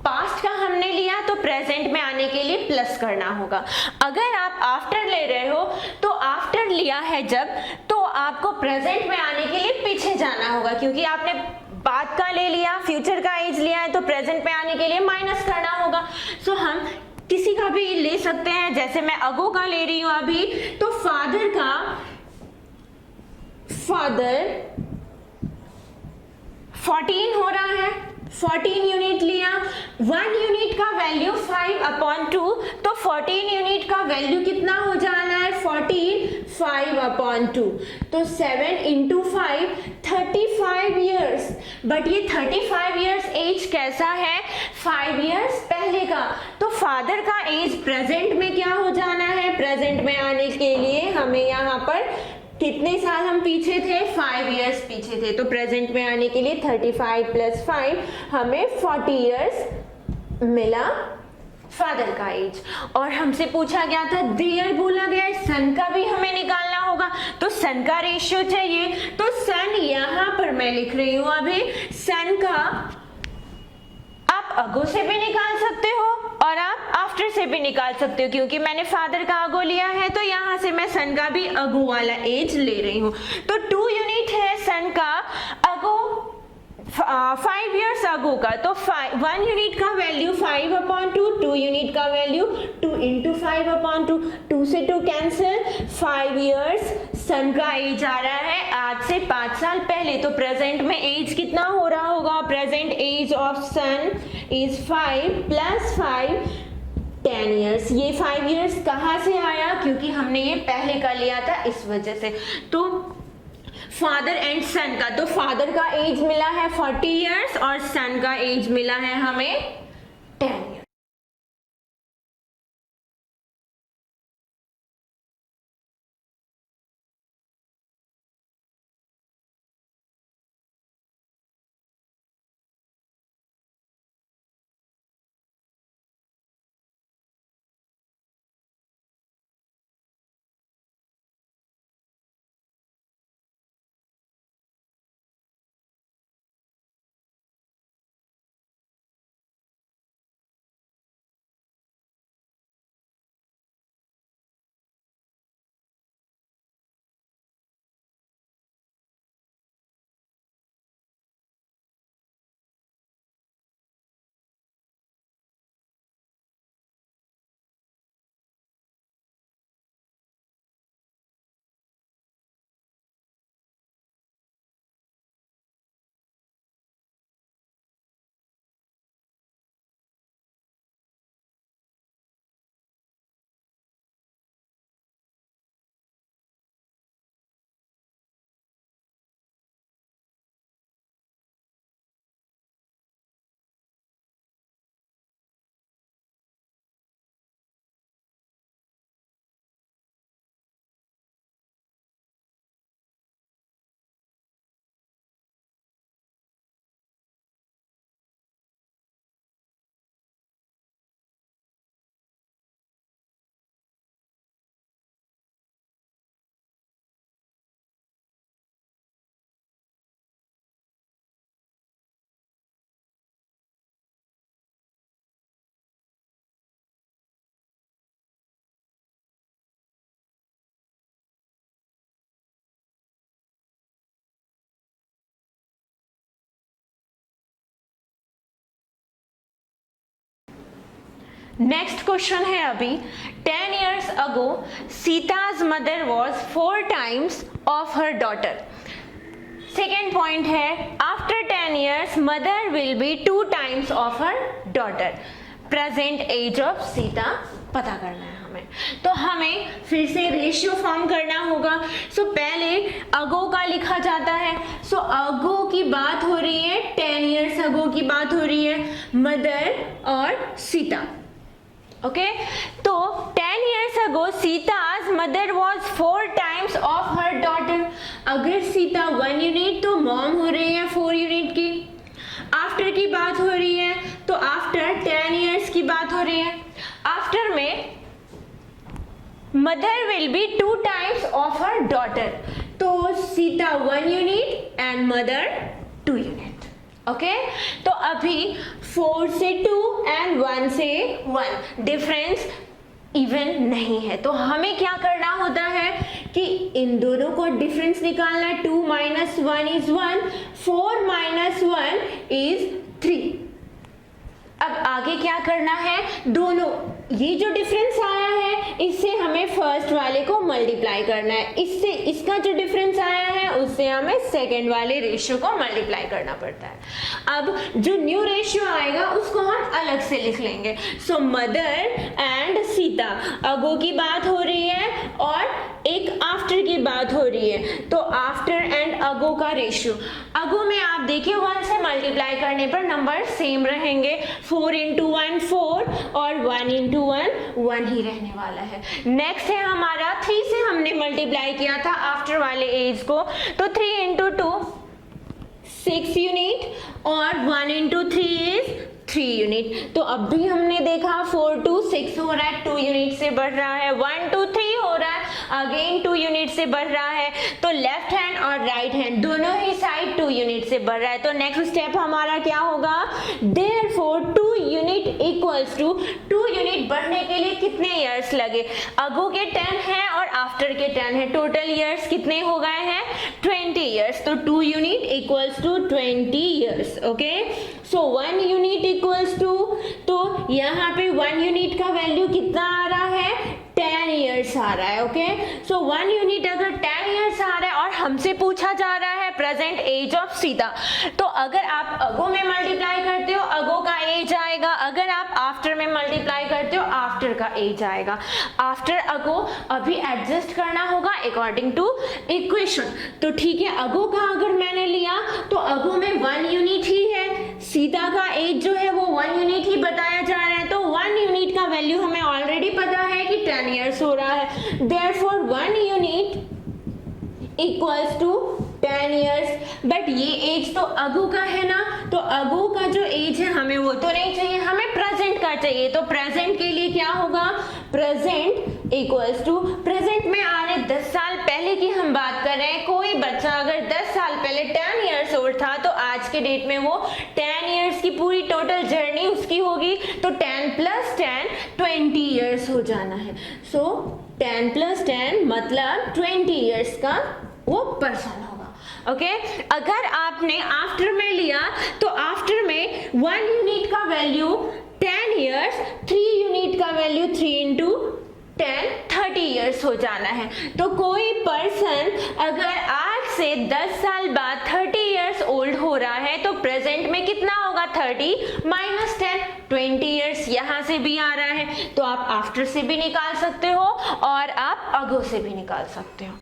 पास्ट का हमने लिया तो प्रेजेंट में आने के लिए प्लस करना होगा। अगर आप आफ्टर ले रहे हो तो आफ्टर लिया है जब, तो आपको प्रेजेंट में आने के लिए पीछे जाना होगा, क्योंकि आपने बाद का ले लिया, फ्यूचर का एज लिया है, तो प्रेजेंट में आने के लिए माइनस करना होगा। सो हम किसी का भी ले सकते हैं, जैसे मैं अगो का ले रही हूं अभी, तो फादर 14 हो रहा है, 14 यूनिट लिया, 1 यूनिट का वैल्यू 5/2, तो 14 यूनिट का वैल्यू कितना हो जाना है, 14 5/2, तो 7 इंटू 5 35 ईयर्स। बट ये 35 ईयर्स एज कैसा है, 5 ईयर्स पहले का। तो फादर का एज प्रेजेंट में क्या हो जाना है, प्रेजेंट में आने के लिए हमें यहाँ पर कितने साल हम पीछे थे, 5 इयर्स पीछे थे, तो प्रेजेंट में आने के लिए 35 + 5 हमें 40 इयर्स मिला फादर का एज। और हमसे पूछा गया था, देयर बोला गया है, सन का भी हमें निकालना होगा, तो सन का रेशियो चाहिए। तो सन यहाँ पर मैं लिख रही हूँ अभी, सन का आप अगो से भी निकाल सकते हो और आप आफ्टर से भी निकाल सकते हो, क्योंकि मैंने फादर का अगो लिया है तो यहाँ से मैं सन का भी अगो वाला एज ले रही हूँ। तो 2 यूनिट है सन का अगो, 5 इयर्स अगो का, तो 1 यूनिट का वैल्यू 5/2, 2 यूनिट का वैल्यू 2 इंटू 5/2, 2 से 2 कैंसिल, 5 इयर्स सन का एज आ रहा है आज से 5 साल पहले। तो प्रेजेंट में एज कितना हो रहा होगा, present age of son is 5 + 5 10 years. ये 5 इयर्स कहाँ से आया, क्योंकि हमने ये पहले का लिया था इस वजह से। तो फादर एंड सन का, तो फादर का एज मिला है 40 इयर्स और सन का एज मिला है हमें 10 इयर्स। नेक्स्ट क्वेश्चन है अभी 10 years ago सीता's mother was 4 times of her daughter. Second point है after 10 years mother will be 2 times of her daughter. Present age of Sita पता करना है हमें, तो हमें फिर से रेशियो फॉर्म करना होगा. सो पहले अगो का लिखा जाता है. सो अगो की बात हो रही है, 10 years अगो की बात हो रही है, मदर और सीता. ओके तो 10 years ago सीता's mother was 4 times of her daughter. अगर सीता 1 यूनिट तो मॉम हो रही है 4 यूनिट की. आफ्टर की बात हो रही है तो आफ्टर 10 years की बात हो रही है. आफ्टर में mother will be 2 times of her daughter. तो Sita 1 unit and mother 2 unit. Okay तो अभी 4 से 2 एंड 1 से 1 डिफरेंस इवन नहीं है, तो हमें क्या करना होता है कि इन दोनों को डिफरेंस निकालना है. 2 minus 1 is 1, 4 minus 1 is 3. अब आगे क्या करना है, दोनों ये जो डिफरेंस आया है इससे हमें फर्स्ट वाले को मल्टीप्लाई करना है, इससे इसका जो डिफरेंस आया है उससे हमें सेकंड वाले रेशियो को मल्टीप्लाई करना पड़ता है. अब जो न्यू रेशियो आएगा उसको हम अलग से लिख लेंगे. सो मदर एंड सीता अगो की बात हो रही है और एक आफ्टर की बात हो रही है, तो आफ्टर एंड अगो का रेशियो. अगो में आप देखिए 1 से मल्टीप्लाई करने पर नंबर सेम रहेंगे. 4 into 1 4 और 1 into 1 1 ही रहने वाला है. नेक्स्ट है हमारा 3 से हमने मल्टीप्लाई किया था आफ्टर वाले एज को, तो 3 into 2 6 यूनिट और 1 into 3 is 3 यूनिट. तो अब भी हमने देखा 4 to 6 हो रहा है, 2 यूनिट से बढ़ रहा है. 1 to 3 हो रहा है, अगेन 2 यूनिट से बढ़ रहा है. तो लेफ्ट हैंड और राइट हैंड दोनों ही साइड 2 यूनिट से बढ़ रहा है. तो नेक्स्ट स्टेप हमारा क्या होगा, therefore 2 unit equals to 2 unit बढ़ने के लिए कितने इयर्स लगे. अगो के 10 है और आफ्टर के 10 है, टोटल इयर्स कितने हो गए हैं 20 इयर्स. तो 2 unit equals to 20 years. Okay so 1 unit equals to, तो यहाँ पे 1 यूनिट का वैल्यू कितना आ रहा है 10 इयर्स आ रहा है. ओके सो 1 यूनिट अगर 10 इयर्स आ रहा है और हमसे पूछा जा रहा है प्रेजेंट एज ऑफ सीता, तो अगर आप अगो में मल्टीप्लाई करते हो अगो का एज आएगा, अगर आप आफ्टर में मल्टीप्लाई करते हो आफ्टर का एज आएगा. आफ्टर अगो अभी एडजस्ट करना होगा अकॉर्डिंग टू इक्वेशन. तो ठीक है, अगो का अगर मैंने लिया तो अगो में 1 यूनिट ही है, सीता का एज जो है वो 1 यूनिट ही बताया जा रहा है. तो 1 यूनिट का वैल्यू हमें ऑलरेडी पता है कि 10 इयर्स हो रहा है. Therefore 1 unit equals to 10 years. But ये एज तो अगो का है ना, तो अगो का जो एज है हमें वो तो नहीं चाहिए, हमें प्रेजेंट का चाहिए. तो प्रेजेंट के लिए क्या होगा, प्रेजेंट इक्वल्स टू, प्रेजेंट में आ रहे 10 साल पहले की हम बात कर रहे हैं. कोई बच्चा अगर 10 साल पहले 10 इयर्स ओल्ड था तो आज के डेट में वो 10 इयर्स की पूरी टोटल जर्नी उसकी होगी. तो 10 + 10 20 इयर्स हो जाना है. सो 10 + 10 मतलब 20 इयर्स का वो पर्सन होगा. ओके अगर आपने आफ्टर में लिया तो आफ्टर में 1 यूनिट का वैल्यू 10 इयर्स, 3 यूनिट का वैल्यू 3 into 10 30 इयर्स हो जाना है. तो कोई पर्सन अगर आज से 10 साल बाद 30 इयर्स ओल्ड हो रहा है तो प्रेजेंट में कितना होगा 30 - 10 20 इयर्स यहाँ से भी आ रहा है. तो आप आफ्टर से भी निकाल सकते हो और आप अगो से भी निकाल सकते हो.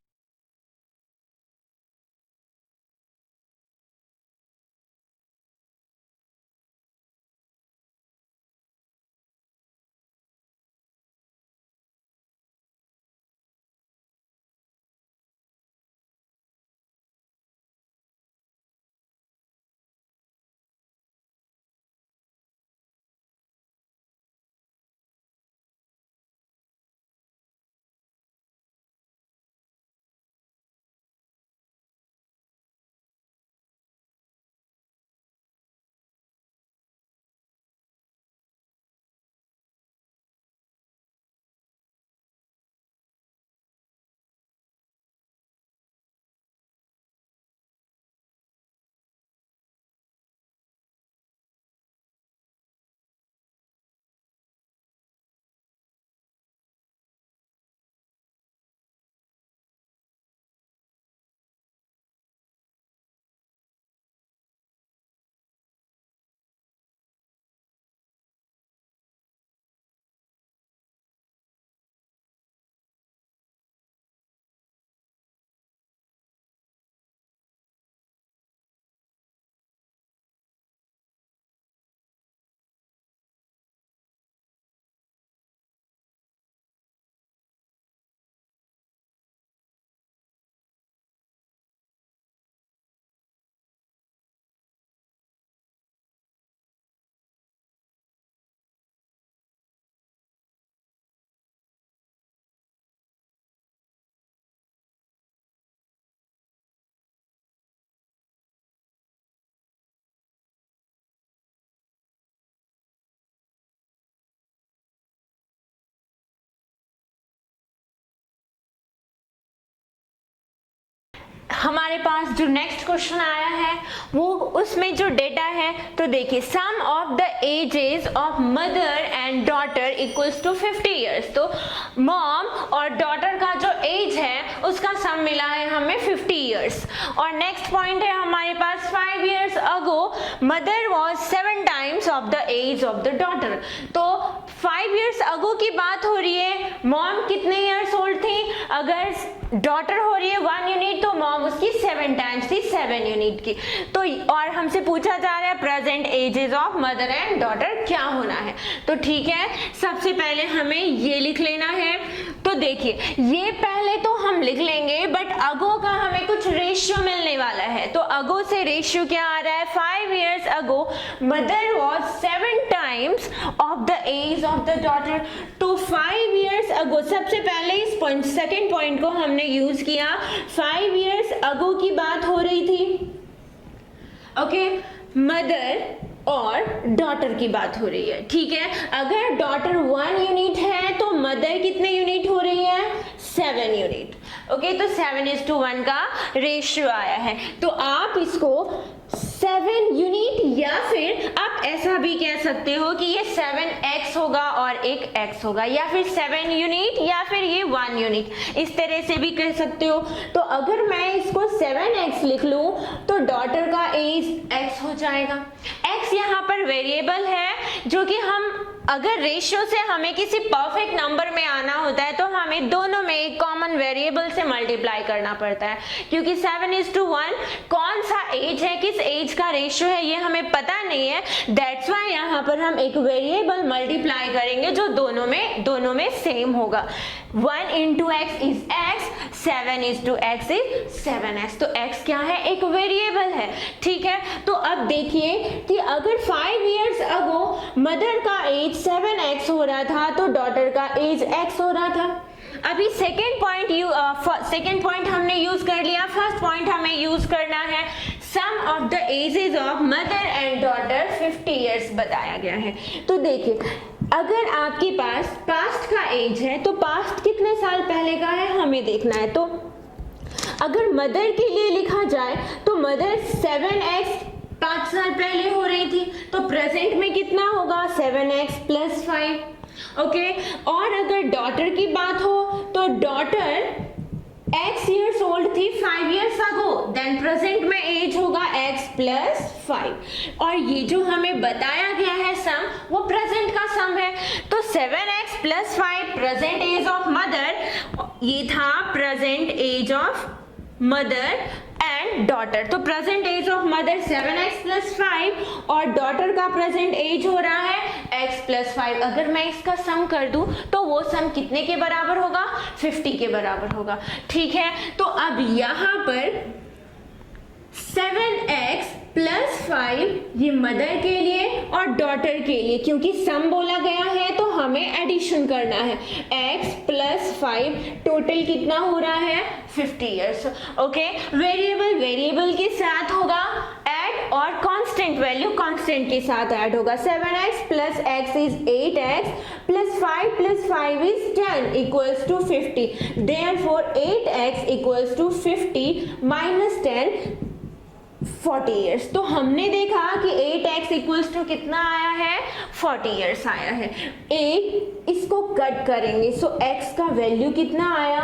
हमारे पास जो नेक्स्ट क्वेश्चन आया है वो उसमें जो डेटा है तो देखिए sum of the ages of mother and daughter equals to 50 years. तो मॉम और डॉटर का जो एज है उसका सम मिला है हमें 50 इयर्स। और नेक्स्ट पॉइंट है हमारे पास 5 years ago mother was 7 times of the age of the daughter. तो 5 इयर्स अगो की बात हो रही है, मॉम कितने इयर्स ओल्ड थी, अगर डॉटर हो रही है 1 यूनिट तो मॉम उसकी 7 टाइम्स थी 7 यूनिट की। तो और हमसे पूछा जा रहा है present ages of mother and daughter क्या होना है। तो ठीक है, सबसे पहले हमें ये लिख लेना है। तो देखिए ये पहले तो हम लिख लेंगे, बट अगो का हमें कुछ रेशियो मिलने वाला है। तो अगो से रेशियो क्या आ रहा है, 5 years ago mother was 7 times of the age of the daughter. तो 5 इयर्स अगो, सबसे पहले इस पॉइंट सेकेंड पॉइंट को हमने यूज किया, 5 इयर्स अगो की बात हो रही थी, ओके, मदर और डॉटर की बात हो रही है। ठीक है, अगर डॉटर 1 यूनिट है तो मदर कितने यूनिट हो रही है, 7 यूनिट। ओके, तो 7:1 का रेशियो आया है। तो आप इसको 7 यूनिट या फिर आप ऐसा भी कह सकते हो कि ये 7x होगा और एक x होगा, या फिर 7 यूनिट या फिर ये 1 यूनिट, इस तरह से भी कह सकते हो। तो अगर मैं इसको 7x लिख लूं तो डॉटर का एज x हो जाएगा। x यहाँ पर वेरिएबल है जो कि हम अगर रेशियो से हमें किसी परफेक्ट नंबर में आना होता है तो हमें दोनों में एक कॉमन वेरिएबल से मल्टीप्लाई करना पड़ता है, क्योंकि 7:1 कौन सा एज है, किस एज का रेशियो है ये हमें पता नहीं है। दैट्स वाई यहाँ पर हम एक वेरिएबल मल्टीप्लाई करेंगे जो दोनों में सेम होगा। 1 into x is x, 7 is to x is 7x। तो x क्या है, एक वेरिएबल है। ठीक है, तो अब देखिए कि अगर 5 इयर्स अगो मदर का एज 7x हो रहा था तो डॉटर का एज x हो रहा था। अभी सेकेंड पॉइंट हमने यूज कर लिया, फर्स्ट पॉइंट हमें यूज करना है। Sum of the ages of mother and daughter 50 years बताया गया है। तो देखिए अगर आपके पास पास्ट का एज है तो पास्ट कितने साल पहले का है हमें देखना है। तो अगर मदर के लिए लिखा जाए तो मदर 7x 5 साल पहले हो रही थी, तो प्रेजेंट में कितना होगा, 7x + 5। ओके, और अगर डॉटर की बात हो तो डॉटर x इयर्स ओल्ड थी 5 इयर्स अगो, देन प्रेजेंट में एज होगा x + 5। और ये जो हमें बताया गया है सम, वो प्रेजेंट का सम है। तो 7x + 5 present age of mother, ये था present age of mother and daughter. तो present age of mother 7x + 5 और डॉटर का प्रेजेंट एज हो रहा है x + 5। अगर मैं इसका सम कर दूं तो वो सम कितने के बराबर होगा, 50 के बराबर होगा। ठीक है, तो अब यहाँ पर 7x + 5 ये मदर के लिए और डॉटर के लिए, क्योंकि सम बोला गया है तो हमें एडिशन करना है। x + 5 टोटल कितना हो रहा है, 50 इयर्स। ओके, वेरिएबल के साथ होगा ऐड और कांस्टेंट वैल्यू कांस्टेंट के साथ ऐड होगा। 7x + x is 8x + 5 + 5 is 10 equals to 50। Therefore 8x equals to 50 - 10 40 years. तो हमने देखा कि 8x इक्वल्स टू कितना आया है, 40 इयर्स आया है। इसको कट करेंगे, सो x का वैल्यू कितना आया,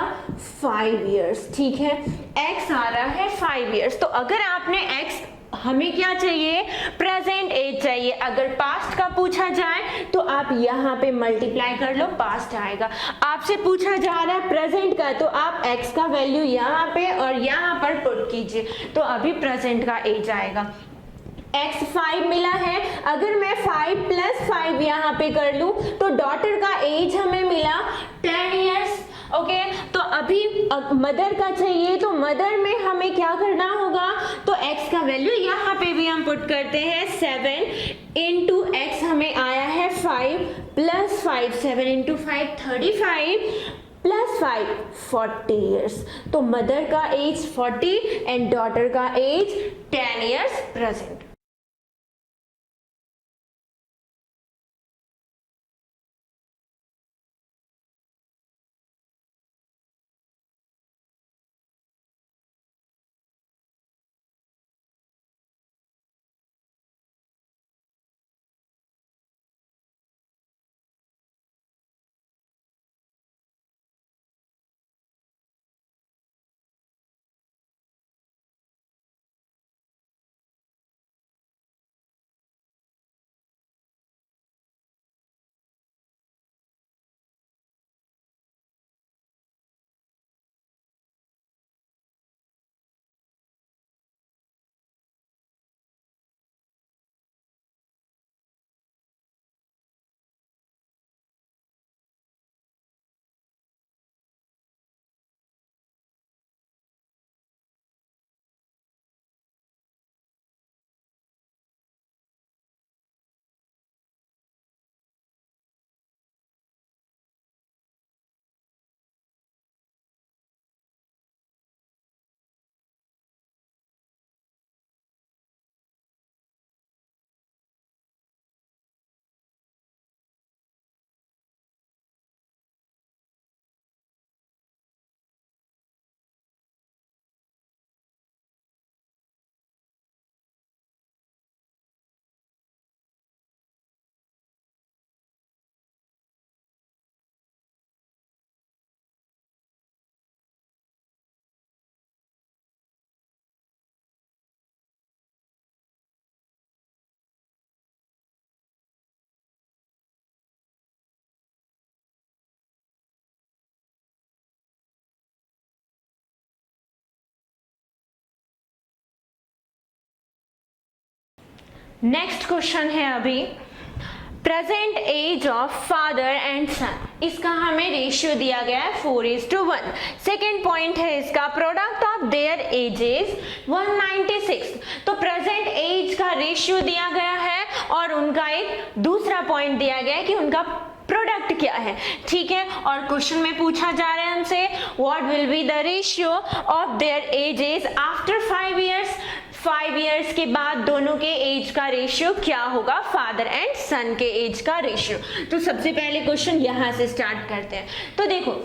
5 इयर्स। ठीक है, x आ रहा है 5 इयर्स। तो अगर आपने x, हमें क्या चाहिए, प्रेजेंट एज चाहिए। अगर पास्ट का पूछा जाए तो आप यहाँ पे मल्टीप्लाई कर लो, पास्ट आएगा। आपसे पूछा जा रहा है प्रेजेंट का, तो आप x का वैल्यू यहाँ पे और यहाँ पर पुट कीजिए, तो अभी प्रेजेंट का एज आएगा। x 5 मिला है, अगर मैं 5 + 5 यहाँ पे कर लूँ तो डॉटर का एज हमें मिला 10 इयर्स। ओके, तो अभी मदर का चाहिए, तो मदर में हमें क्या करना होगा, तो x का वैल्यू यहाँ पे भी हम पुट करते हैं। 7 into x हमें आया है 5 + 5, 7 into 5 35 + 5 40 इयर्स। तो मदर का एज 40 एंड डॉटर का age 10 years present. Next question है अभी present age of father and son, इसका हमें रेशियो दिया गया है 4:1। सेकेंड पॉइंट है इसका प्रोडक्ट ऑफ देयर एजेस 196, तो प्रेजेंट एज का रेशियो दिया गया है और उनका एक दूसरा पॉइंट दिया गया है कि उनका प्रोडक्ट क्या है, ठीक है। और क्वेश्चन में पूछा जा रहा है हमसे what will be the ratio of their edges after 5 years, 5 years के बाद दोनों के एज का रेशियो क्या होगा, फादर एंड सन के एज का रेशियो। तो सबसे पहले क्वेश्चन यहां से स्टार्ट करते हैं। तो देखो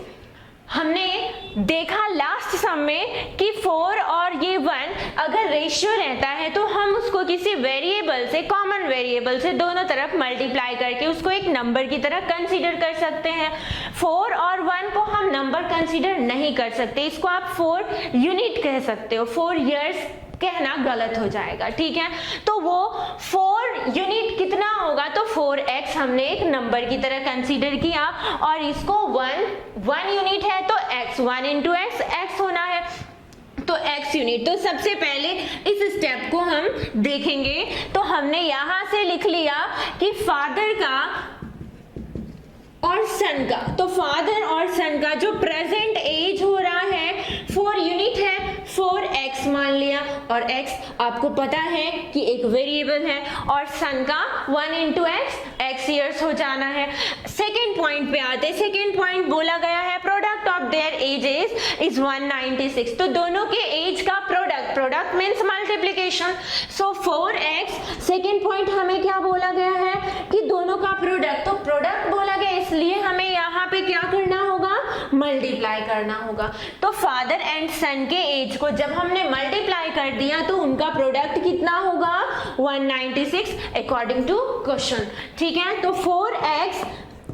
हमने देखा लास्ट सम में कि 4 और ये 1 अगर रेशियो रहता है तो हम उसको किसी वेरिएबल से, कॉमन वेरिएबल से दोनों तरफ मल्टीप्लाई करके उसको एक नंबर की तरह कंसीडर कर सकते हैं। 4 और 1 को हम नंबर कंसीडर नहीं कर सकते, इसको आप 4 यूनिट कह सकते हो, 4 इयर्स कहना गलत हो जाएगा, ठीक है। तो वो 4 यूनिट कितना होगा, तो 4x हमने एक नंबर की तरह कंसीडर किया और इसको 1 यूनिट है तो x, 1 into x होना है तो x यूनिट। तो सबसे पहले इस स्टेप को हम देखेंगे। तो हमने यहां से लिख लिया कि फादर का और सन का, तो फादर और सन का जो प्रेजेंट एज हो रहा है 4 यूनिट है, 4x मान लिया और x आपको पता है कि एक वेरिएबल है और सन का 1 into x ईयर्स हो जाना है। सेकेंड पॉइंट पे आते, सेकेंड पॉइंट बोला गया है product of their edges is 196, तो दोनों के एज का प्रोडक्ट, प्रोडक्ट मीन्स मल्टीप्लीकेशन, सो 4x। सेकेंड पॉइंट हमें क्या बोला गया है कि दोनों का प्रोडक्ट, तो प्रोडक्ट बोला गया इसलिए हमें यहाँ पे क्या करना होगा, मल्टीप्लाई करना होगा। तो फादर एंड सन के एज को जब हमने मल्टीप्लाई कर दिया तो उनका प्रोडक्ट कितना होगा, 196 अकॉर्डिंग टू क्वेश्चन, ठीक है। तो 4x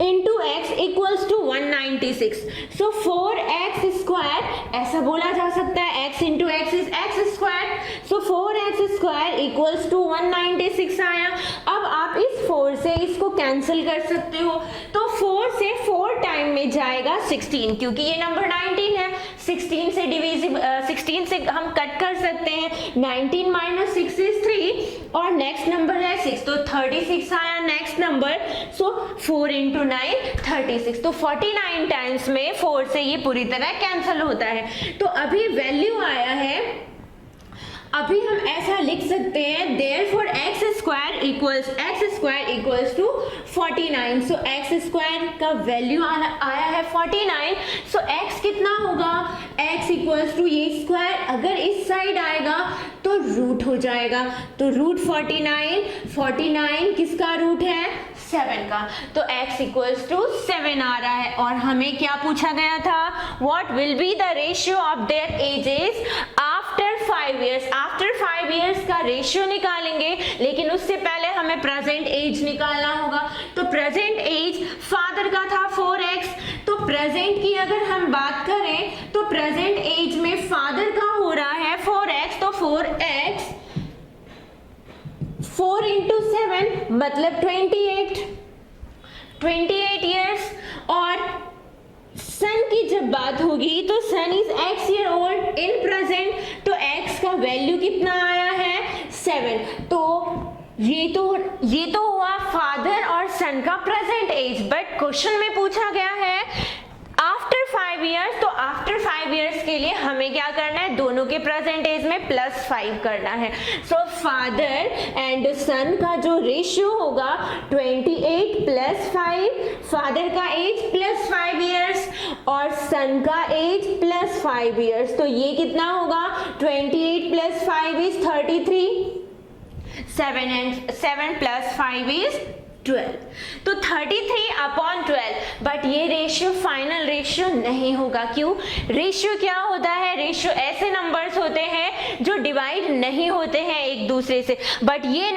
into x equals to 196, so 4x square ऐसा बोला जा सकता है, x into x is x square, so 4x square equals to 196 आया। अब आप इस 4 से इसको कैंसिल कर सकते हो, तो 4 से 4 टाइम में जाएगा 16, क्योंकि ये नंबर 19 है, 16 से डिविजिबल, 16 से हम कट कर सकते हैं, 19 minus 6 is 3 और नेक्स्ट नंबर है 6, तो 36 आया नेक्स्ट नंबर, सो 4 into 9 36, तो 49 टाइम्स में 4 से ये पूरी तरह कैंसिल होता है। तो अभी वैल्यू आया है, अभी हम ऐसा लिख सकते हैं therefore x square equals to 49, so x square का वैल्यू आया है 49, so x कितना होगा, x equals to ये स्क्वायर अगर इस साइड आएगा तो रूट हो जाएगा, तो रूट 49 किसका रूट है, 7 का, तो x equals to 7 आ रहा है। और हमें क्या पूछा गया था, what will be the ratio of their ages after 5 years, after 5 years का रेशियो निकालेंगे, लेकिन उससे पहले हमें प्रेजेंट एज निकालना होगा। तो प्रेजेंट एज फादर का था 4x, तो प्रेजेंट की अगर हम बात करें तो प्रेजेंट एज में फादर का हो रहा है 4x, तो 4x 4 into 7 मतलब 28 इयर्स। और सन की जब बात होगी तो son is x year old in present, तो x का वैल्यू कितना आया है, 7। तो ये तो हुआ फादर और सन का प्रेजेंट एज, बट क्वेश्चन में पूछा गया है आफ्टर 5 इयर्स, तो आफ्टर 5 इयर्स के लिए हमें क्या करना है, दोनों के प्रेजेंट एज में +5 करना है। सो फादर एंड सन का जो रेशियो होगा 28 + 5, फादर का एज +5 इयर्स और सन का एज +5 इयर्स, तो ये कितना होगा, 28 + 5 इज 33, 7 + 5 इज 12, तो 33/12, बट ये रेशियो फाइनल रेशियो नहीं होगा। क्यों, रेशियो क्या होता है, रेशियो ऐसे नंबर्स होते हैं जो डिवाइड नहीं होते हैं एक दूसरे से, बट ये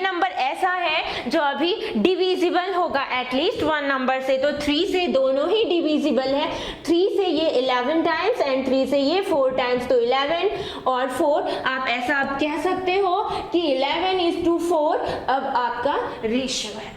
नंबर ऐसा है जो अभी डिविजिबल होगा एटलीस्ट 1 नंबर से, तो 3 से दोनों ही डिविजिबल है, 3 से ये 11 टाइम्स एंड 3 से ये 4 टाइम्स, तो 11 और 4 आप ऐसा आप कह सकते हो कि 11:4 अब आपका रेशियो है।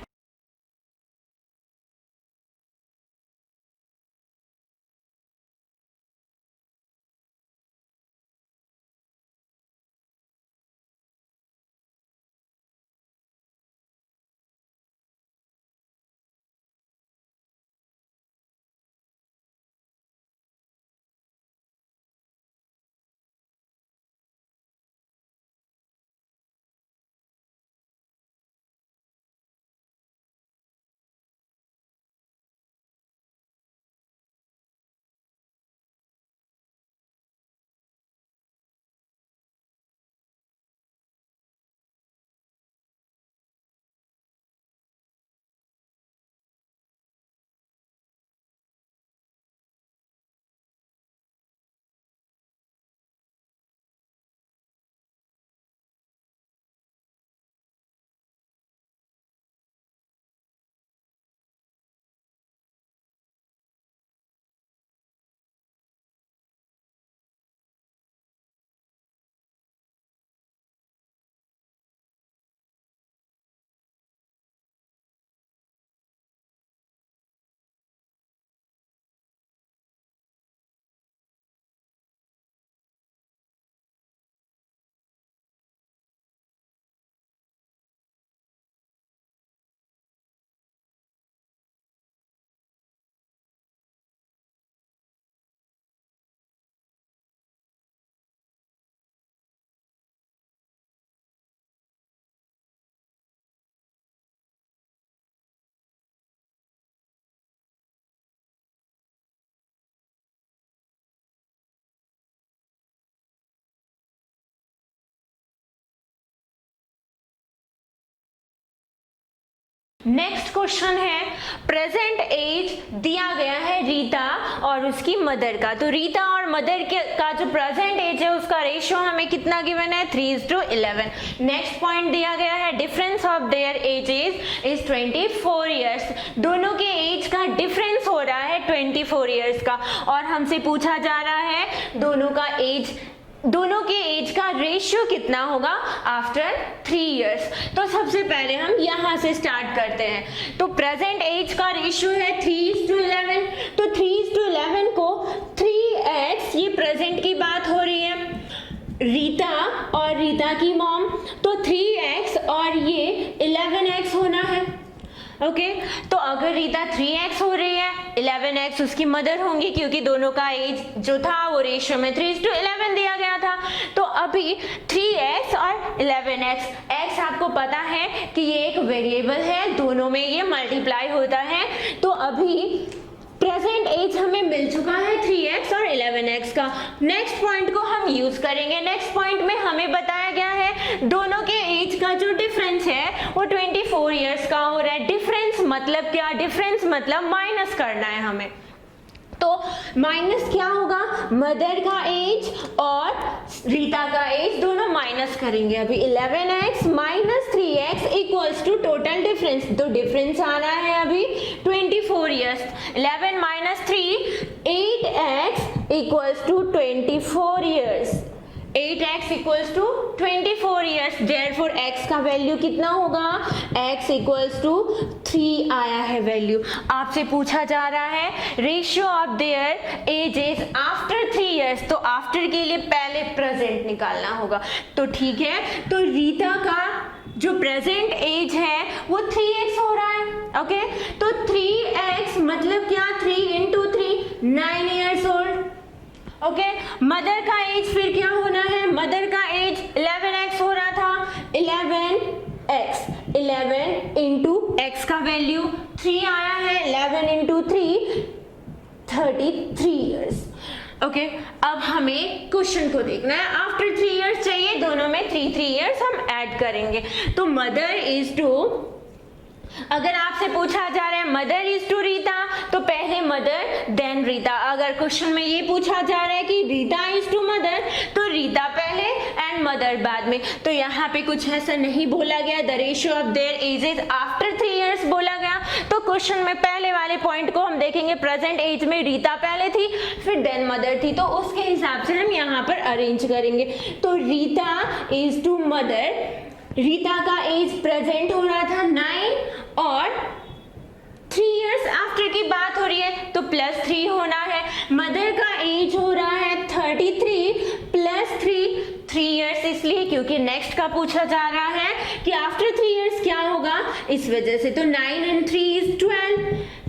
नेक्स्ट क्वेश्चन है, प्रेजेंट एज दिया गया है रीता और उसकी मदर का। तो रीता और मदर का जो प्रेजेंट एज है उसका रेशियो हमें कितना गिवन है, 3:11। नेक्स्ट पॉइंट दिया गया है, difference of their edges is 24 years. दोनों के एज का डिफरेंस हो रहा है 24 ईयर्स का, और हमसे पूछा जा रहा है दोनों के एज का रेशियो कितना होगा आफ्टर 3 इयर्स। तो सबसे पहले हम यहाँ से स्टार्ट करते हैं। तो प्रेजेंट एज का रेशियो है 3:11। तो 3:11 को 3x, ये प्रेजेंट की बात हो रही है, रीता और रीता की मॉम, तो 3x और ये 11x होना है। ओके तो अगर रीता 3x हो रही है, 11x उसकी मदर होंगी, क्योंकि दोनों का एज जो था वो रेशियो में 3:11 दिया गया था। तो अभी 3x और 11x, x आपको पता है कि ये एक वेरिएबल है, दोनों में ये मल्टीप्लाई होता है। तो अभी प्रेजेंट एज हमें मिल चुका है 3x और 11x का। नेक्स्ट पॉइंट को हम यूज करेंगे। नेक्स्ट पॉइंट में हमें बताया गया है दोनों के एज का जो डिफरेंस है वो 24 इयर्स का हो रहा है। डिफरेंस मतलब क्या, डिफरेंस मतलब माइनस करना है हमें। तो माइनस क्या होगा, मदर का एज और रीता का एज दोनों माइनस करेंगे। अभी 11x minus 3x equals to total difference. तो डिफरेंस आ रहा है अभी 24 years. 11 minus 3, 8x equals to 24 years. 8x equals to 24 years. Therefore x का वैल्यू कितना होगा, x इक्वल्स टू 3 आया है वैल्यू। आपसे पूछा जा रहा है ratio of their edges after 3 years. तो आफ्टर के लिए पहले प्रेजेंट निकालना होगा। तो ठीक है, तो रीता का जो प्रेजेंट एज है वो 3x हो रहा है। ओके तो 3x मतलब क्या, 3 into 3 9 years old. Okay mother का एज फिर क्या होना है, मदर का एज 11x हो रहा था, 11x, 11 इंटू x का वैल्यू 3 आया है, 11 इंटू 3 33 इयर्स। ओके अब हमें क्वेश्चन को देखना है। आफ्टर 3 इयर्स चाहिए, दोनों में 3 इयर्स हम ऐड करेंगे। तो मदर इज टू, अगर आपसे पूछा जा रहा है मदर इज टू रीता, तो पहले मदर देन रीता। अगर क्वेश्चन में ये पूछा जा रहा है कि रीता इज टू मदर, तो रीता पहले एंड मदर बाद में। तो यहाँ पे कुछ ऐसा नहीं बोला गया, the ratio of their edges after 3 years बोला गया। तो क्वेश्चन में पहले वाले पॉइंट को हम देखेंगे, प्रेजेंट एज में रीता पहले थी फिर देन मदर थी, तो उसके हिसाब से हम यहाँ पर अरेंज करेंगे। तो Rita is to mother, Rita का एज प्रेजेंट हो रहा था 9 और 3 इयर्स आफ्टर की बात हो रही है तो +3 होना है। मदर का एज हो रहा है 33 +3 इयर्स, इसलिए क्योंकि नेक्स्ट का पूछा जा रहा है कि आफ्टर 3 इयर्स क्या होगा, इस वजह से। तो 9 and 3 is 12,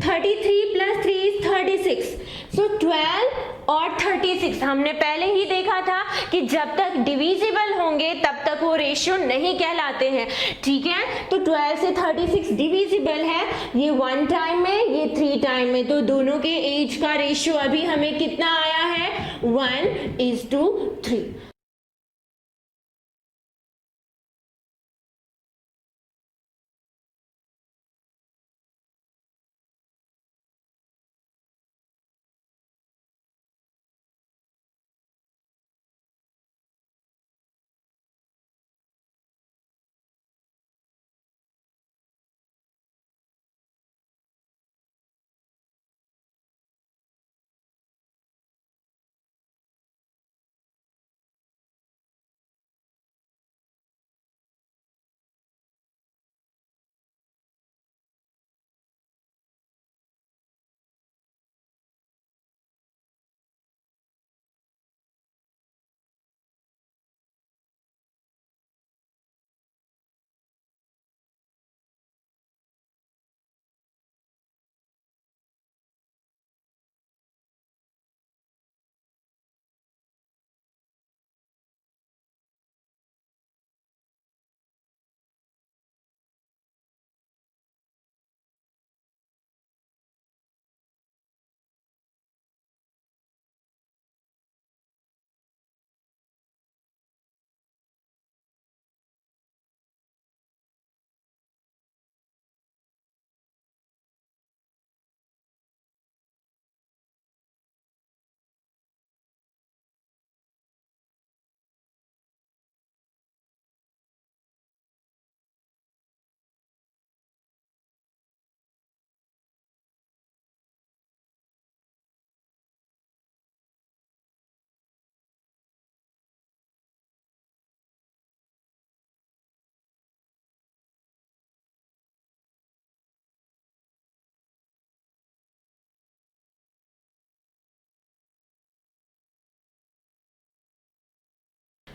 33 + 3 is 36। सो 12 और 36 हमने पहले ही देखा था कि जब तक डिविजिबल होंगे तब तक वो रेशियो नहीं कहलाते हैं। ठीक है, तो 12 से 36 डिविजिबल है, ये 1 टाइम में, ये 3 टाइम में। तो दोनों के एज का रेशियो अभी हमें कितना आया है, 1:3।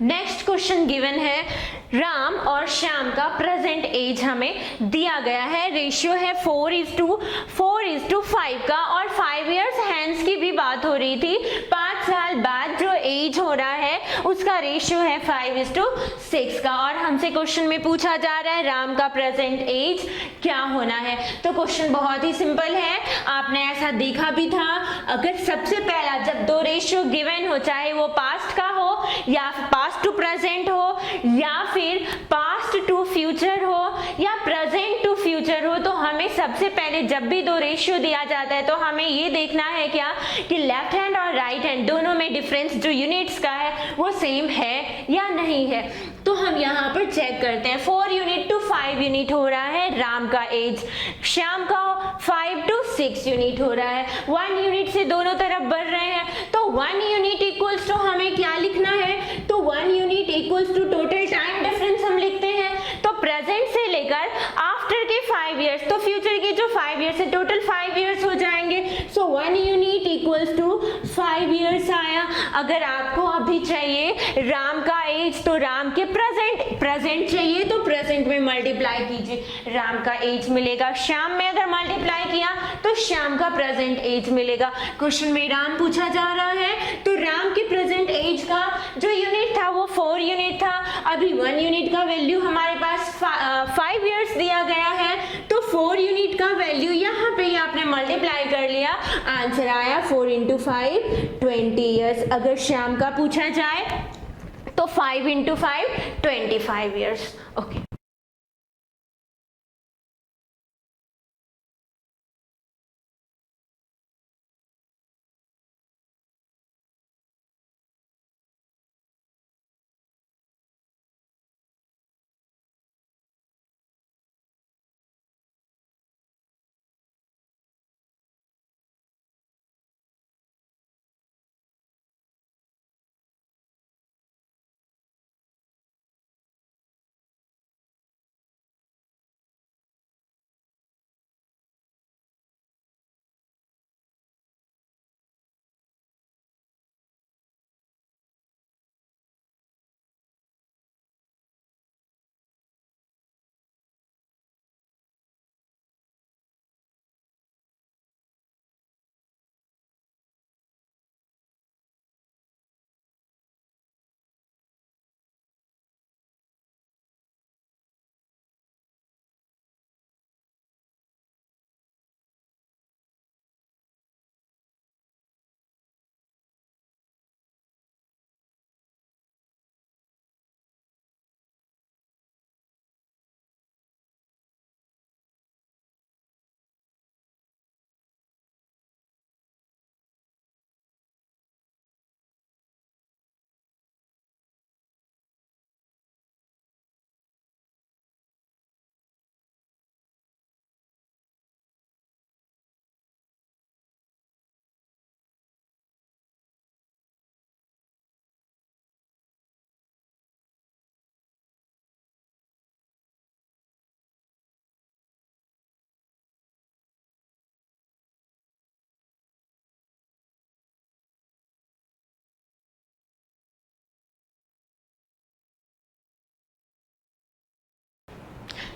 नेक्स्ट क्वेश्चन गिवन है, राम और श्याम का प्रेजेंट एज हमें दिया गया है, रेशियो है 4:5 का, और 5 इयर्स हैंस की भी बात हो रही थी, 5 साल बाद जो एज हो रहा है उसका रेशियो है 5:6 का, और हमसे क्वेश्चन में पूछा जा रहा है राम का प्रेजेंट एज क्या होना है। तो क्वेश्चन बहुत ही सिंपल है, आपने ऐसा देखा भी था, अगर सबसे पहला जब दो रेशियो गिवन हो, चाहे वो पास्ट का हो या पास्ट टू प्रेजेंट हो या फिर पास्ट टू फ्यूचर हो या प्रेजेंट टू फ्यूचर हो, तो हमें सबसे पहले जब भी दो रेशियो दिया जाता है तो हमें ये देखना है क्या कि लेफ्ट हैंड और राइट हैंड दोनों में डिफरेंस जो यूनिट्स का है वो सेम है या नहीं है। तो हम यहाँ पर चेक करते हैं, 4 यूनिट टू 5 यूनिट हो रहा है राम का एज, श्याम का 5 to 6 यूनिट हो रहा है, 1 यूनिट से दोनों तरफ बढ़ रहे हैं, तो 1 यूनिट इक्वल्स टू हमें क्या लिखना है, तो 1 unit equals to total time difference हम लिखते हैं। तो प्रेजेंट से लेकर आफ्टर के 5 इयर्स, तो फ्यूचर के जो 5 इयर्स है टोटल 5 इयर्स हो जाएंगे, सो 1 यूनिट इक्वल्स टू 5 इयर्स आया। अगर आपको अभी चाहिए राम का एज, तो राम के प्रेजेंट चाहिए तो प्रेजेंट में मल्टीप्लाई कीजिए, राम का एज मिलेगा, श्याम में अगर मल्टीप्लाई किया तो श्याम का प्रेजेंट एज मिलेगा। क्वेश्चन में राम पूछा जा रहा है, तो राम के प्रेजेंट एज का जो यूनिट था वो 4 यूनिट था, अभी 1 यूनिट का वैल्यू हमारे पास 5 इयर्स दिया गया है, तो 4 यूनिट का वैल्यू यहाँ पे ही आपने मल्टीप्लाई कर लिया, आंसर आया 4 into 5 20 इयर्स। अगर श्याम का पूछा जाए तो 5 into 5 25 years. Okay,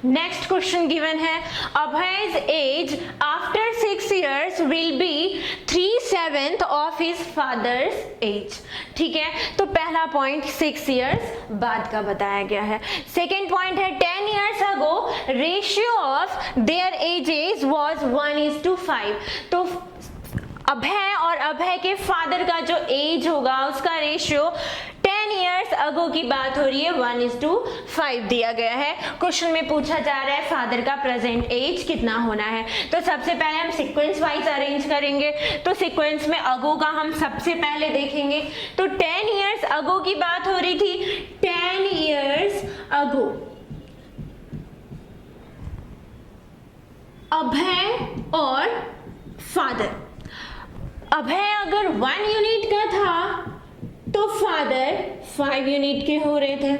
next question given है, Abhay's age after 6 years will be 3/7 of his father's age. ठीक है, तो पहला पॉइंट 6 इयर्स बाद का बताया गया है। सेकेंड पॉइंट है 10 years ago ratio of their edges was 1:5। तो अभय और अभय के फादर का जो एज होगा उसका रेशियो 10 इयर्स अगो की बात हो रही है, 1:5 दिया गया है। क्वेश्चन में पूछा जा रहा है फादर का प्रेजेंट एज कितना होना है। तो सबसे पहले हम सीक्वेंस वाइज अरेंज करेंगे, तो सीक्वेंस में अगो का हम सबसे पहले देखेंगे। तो 10 इयर्स अगो की बात हो रही थी, 10 इयर्स अगो अभय और फादर, अभय अगर 1 यूनिट का था तो फादर 5 यूनिट के हो रहे थे।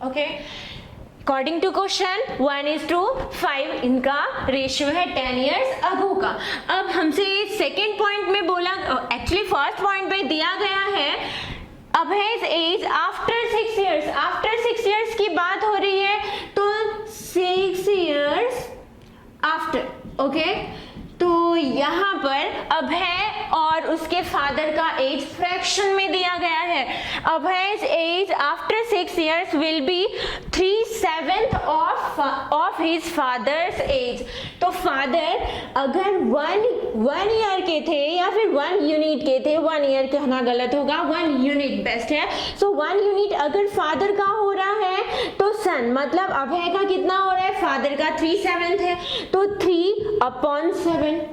ओके, अकॉर्डिंग टू क्वेश्चन 1:5 इनका रेशियो है 10 इयर्स अगो का। अब हमसे सेकेंड पॉइंट में बोला, एक्चुअली फर्स्ट पॉइंट में दिया गया है Abhay's age after 6 years, after 6 years की बात हो रही है तो 6 इयर्स आफ्टर, ओके। तो यहाँ पर अभय और उसके फादर का एज फ्रैक्शन में दिया गया है। Abhay's age after 6 years will be 3/7 of his father's age. तो फादर अगर वन ईयर के थे या फिर 1 यूनिट के थे, 1 ईयर कहना गलत होगा, 1 यूनिट बेस्ट है। सो 1 यूनिट अगर फादर का हो रहा है तो सन मतलब अभय का कितना हो रहा है, फादर का 3/7 है तो 3/7,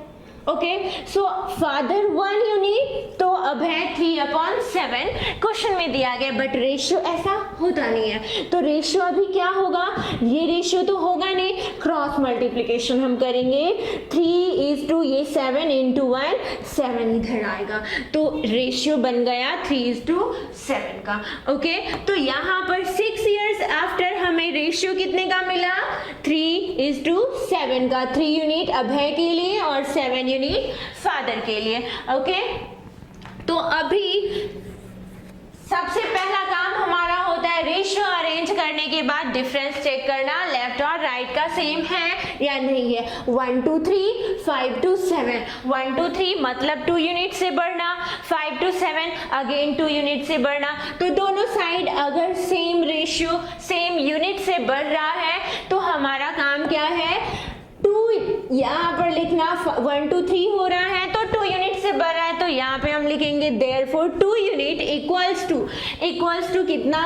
ओके। सो फादर 1 यूनिट तो अभय 3/7 क्वेश्चन में दिया गया, बट रेशियो ऐसा होता नहीं है। तो रेशियो अभी क्या होगा, ये रेशियो तो होगा नहीं, क्रॉस मल्टीप्लीकेशन हम करेंगे। 3 ये 7 × 1 7 इधर आएगा, तो रेशियो बन गया 3:7 का, ओके। तो यहाँ पर 6 इयर्स आफ्टर हमें रेशियो कितने का मिला, 3:7 का। 3 यूनिट अभय के लिए और 7 यूनिट फादर के लिए, ओके। तो अभी सबसे पहला काम हमारा होता है रेशियो अरेंज करने के बाद डिफरेंस चेक करना, लेफ्ट और राइट का सेम है या नहीं है। 1 to 3, 5 to 7, 1 to 3 मतलब 2 यूनिट से बढ़ना, 5 to 7 अगेन 2 यूनिट से बढ़ना। तो दोनों साइड अगर सेम रेशियो सेम यूनिट से बढ़ रहा है तो हमारा काम क्या है, 2 यहाँ पर लिखना, 1 to 3 हो रहा है तो 2 यूनिट से बढ़ रहा है, तो यहाँ पे हम लिखेंगे therefore 2 यूनिट इक्वल्स टू कितना,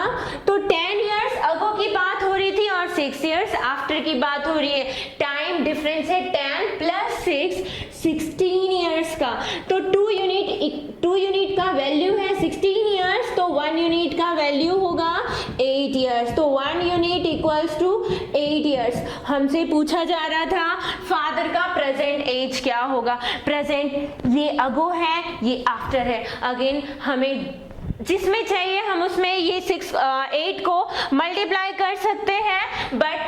तो 10 इयर्स अगो की बात हो रही थी और 6 इयर्स आफ्टर की बात हो रही है। टाइम डिफरेंस है 10 + 6 16 इयर्स का। तो 2 यूनिट का वैल्यू है 16 इयर्स, तो 1 यूनिट का वैल्यू होगा 8 इयर्स। तो 1 यूनिट इक्वल्स टू 8 इयर्स। हमसे पूछा जा रहा था फादर का प्रेजेंट एज क्या होगा। प्रेजेंट ये अगो है, ये आफ्टर है। अगेन हमें जिसमें चाहिए हम उसमें ये 8 को मल्टीप्लाई कर सकते हैं, बट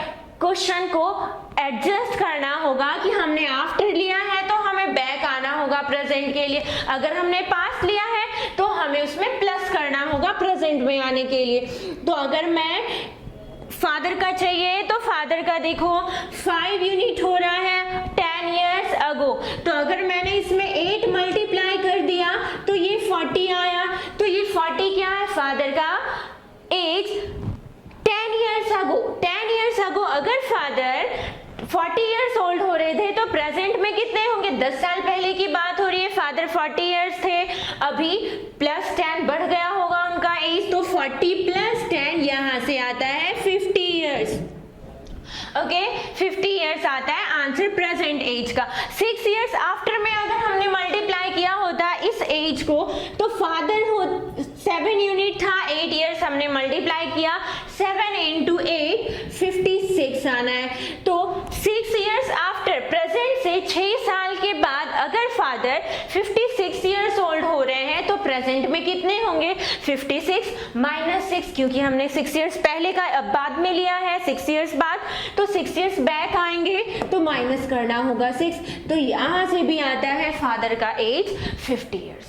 क्वेश्चन को एडजस्ट करना होगा कि हमने आफ्टर लिया है तो हमें बैक आना होगा प्रेजेंट के लिए, अगर हमने पास्ट लिया है तो हमें उसमें प्लस करना होगा प्रेजेंट में आने के लिए। तो अगर मैं फादर का चाहिए तो फादर का देखो 5 यूनिट हो रहा है 10 इयर्स अगो, तो अगर मैंने इसमें 8 मल्टीप्लाई कर दिया तो ये 40 आया। तो ये 40 क्या है, फादर का एज 10 इयर्स अगो अगर फादर 40 इयर्स ओल्ड हो रहे थे तो प्रेजेंट में कितने होंगे, 10 साल पहले की बात हो रही है। फादर 40 इयर्स थे, अभी +10 बढ़ गया होगा उनका एज, तो 40 + 10 यहाँ से आता है 50 इयर्स, ओके। 50 इयर्स आता है आंसर प्रेजेंट एज का। 6 इयर्स आफ्टर में अगर हमने मल्टीप्लाई किया होता इस एज को तो फादर 7 यूनिट था, 8 इयर्स हमने मल्टीप्लाई किया, 7 × 8 56 आना है। तो 6 इयर्स आफ्टर प्रेजेंट से 6 साल के बाद अगर फादर 56 इयर्स ओल्ड हो रहे हैं तो प्रेजेंट में कितने होंगे, 56 - 6, क्योंकि हमने 6 इयर्स पहले का बाद में लिया है, 6 इयर्स बाद, तो 6 इयर्स बैक आएंगे तो माइनस करना होगा 6, तो यहाँ से भी आता है फादर का एज 50 इयर्स।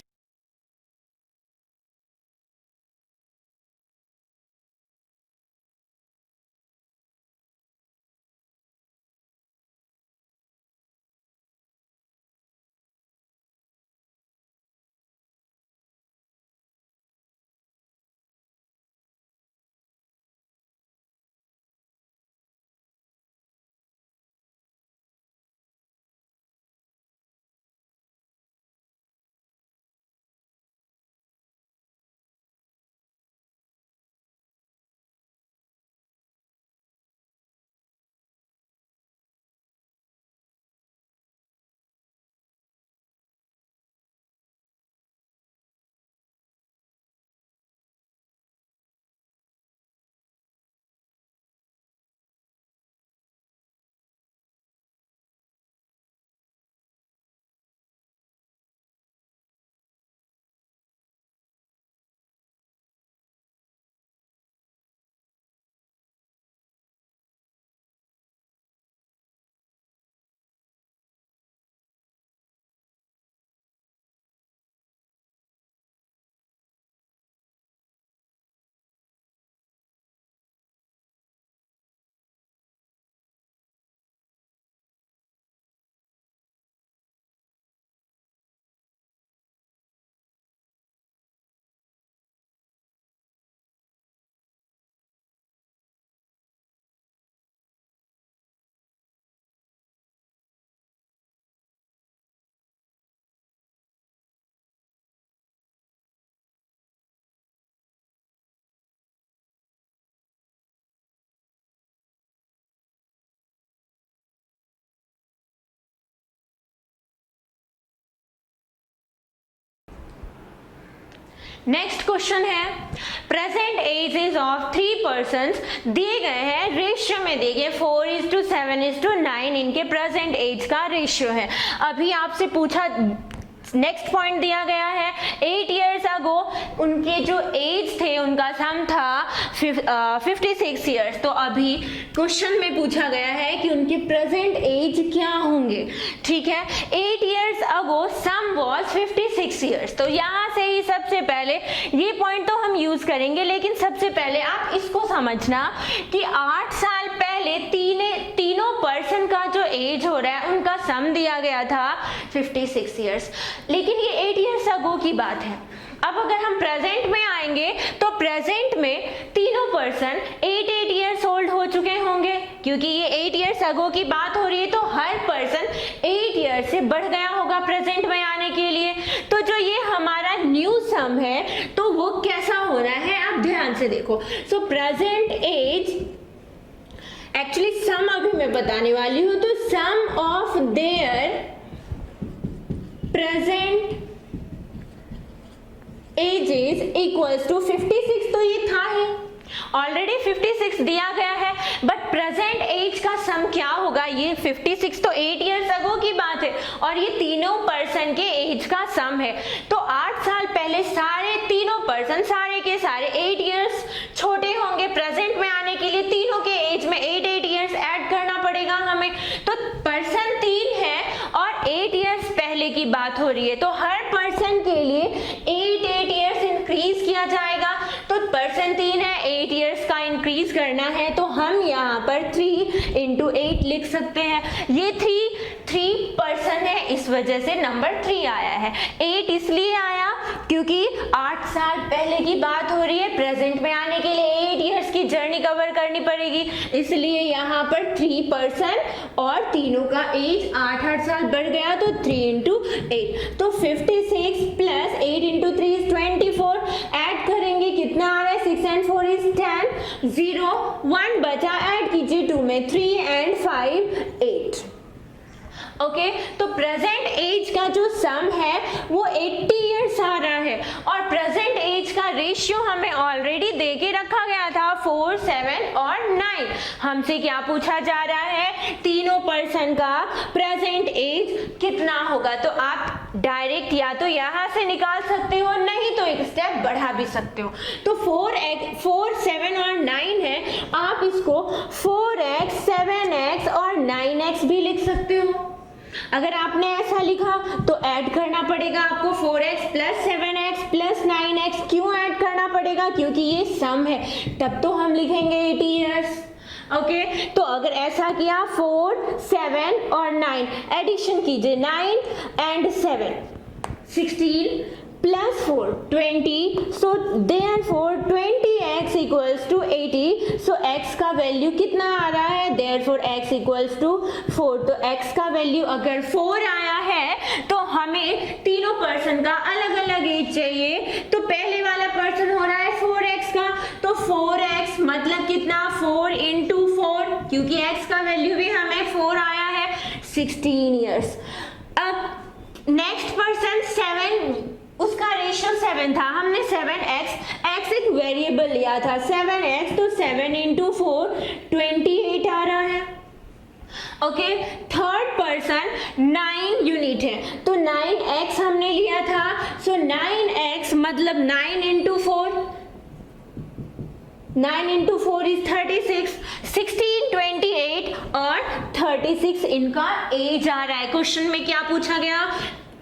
नेक्स्ट क्वेश्चन है प्रेजेंट एजेस ऑफ 3 पर्सन्स दिए गए हैं, रेशियो में दिए गए 4:7:9 इनके प्रेजेंट एज का रेशियो है। अभी आपसे पूछा, नेक्स्ट पॉइंट दिया गया है 8 years अगो उनके जो एज थे उनका सम था 56 years। तो अभी क्वेश्चन में पूछा गया है कि उनके प्रेजेंट एज क्या होंगे, ठीक है। 8 years ago sum was 56 years। तो यहाँ से ही सबसे पहले ये पॉइंट तो हम यूज करेंगे, लेकिन सबसे पहले आप इसको समझना कि 8 साल पहले तीनों पर्सन का जो एज हो रहा है उनका सम दिया गया था 56 years, लेकिन ये 8 years अगो की बात है। अब अगर हम प्रेजेंट में आएंगे तो प्रेजेंट में तीनों पर्सन 8 years ओल्ड हो चुके होंगे, क्योंकि ये 8 years अगो की बात हो रही है, तो हर पर्सन 8 years से बढ़ गया होगा प्रेजेंट में आने के लिए। तो जो ये हमारा न्यू सम है तो वो कैसा हो रहा है, आप ध्यान से देखो। So present age, actually sum अभी मैं बताने वाली हूं, तो sum of their present ages equals to 56। तो ये था ही ऑलरेडी 56 दिया गया है, बट प्रेजेंट एज का सम क्या होगा, ये 56 तो 8 years अगो की बात है और ये तीनों पर्सन के एज का सम है। तो 8 साल पहले सारे तीनों पर्सन सारे के सारे 8 years छोटे होंगे प्रेजेंट में आने के लिए, तीनों के एज में 8 years ऐड करना पड़ेगा हमें। तो पर्सन 3 है और 8 years पहले की बात हो रही है, तो हर पर्सन के लिए 8 years इंक्रीज किया जाएगा। तो पर्सन 3 है, 8 years का इंक्रीज करना है, तो हम यहाँ पर 3 into 8 लिख सकते हैं। ये 3 पर्सन है, इस वजह से नंबर 3 आया है। 8 इसलिए आया क्योंकि 8 साल पहले की बात हो रही है, प्रेजेंट में आने के लिए 8 years की जर्नी कवर करनी पड़ेगी, इसलिए यहाँ पर 3 पर्सन और तीनों का एज 8 साल बढ़ गया, तो 3 into 8। तो 56 plus 8 into 3 is 24। ऐड करेंगे कितना आ रहा है, 6 and 4 is 10, 0 1 बचा, ऐड कीजिए 2 में 3 and 5 8। ओके, तो प्रेजेंट एज का जो सम है वो 80 years आ रहा है और प्रेजेंट एज का रेशियो हमें ऑलरेडी दे के रखा गया था 4, 7 और 9। हमसे क्या पूछा जा रहा है, तीनों पर्सन का प्रेजेंट एज कितना होगा। तो आप डायरेक्ट या तो यहाँ से निकाल सकते हो, नहीं तो एक स्टेप बढ़ा भी सकते हो। तो 4, 7 और 9 है, आप इसको 4x, 7x और 9x भी लिख सकते हो। अगर आपने ऐसा लिखा तो ऐड करना पड़ेगा आपको 4x plus 7x plus 9x। क्यों ऐड करना पड़ेगा, क्योंकि ये सम है, तब तो हम लिखेंगे 80 years। ओके, तो अगर ऐसा किया 4, 7 और 9 एडिशन कीजिए, 9 and 7 16 plus 4 20, so therefore 20x equals to 80। so x का वैल्यू कितना आ रहा है, therefore x equals to 4। तो x का वैल्यू अगर 4 आया है तो हमें तीनों पर्सन का अलग अलग एज चाहिए। तो पहले वाला पर्सन हो रहा है 4x का, तो 4x मतलब कितना, 4 into 4, क्योंकि x का वैल्यू भी हमें 4 आया है, 16 years। अब नेक्स्ट पर्सन 7, उसका रेशियो 7 था, हमने 7x एक वेरिएबल लिया था 7x, तो 7 into 4 28 आ रहा है। ओके, थर्ड पर्सन 9 यूनिट है, तो 9x हमने लिया था, सो 9x मतलब 9 into 4, 9 into 4 is 36, 16, 28 और 36 इनका एज आ रहा है। क्वेश्चन में क्या पूछा गया,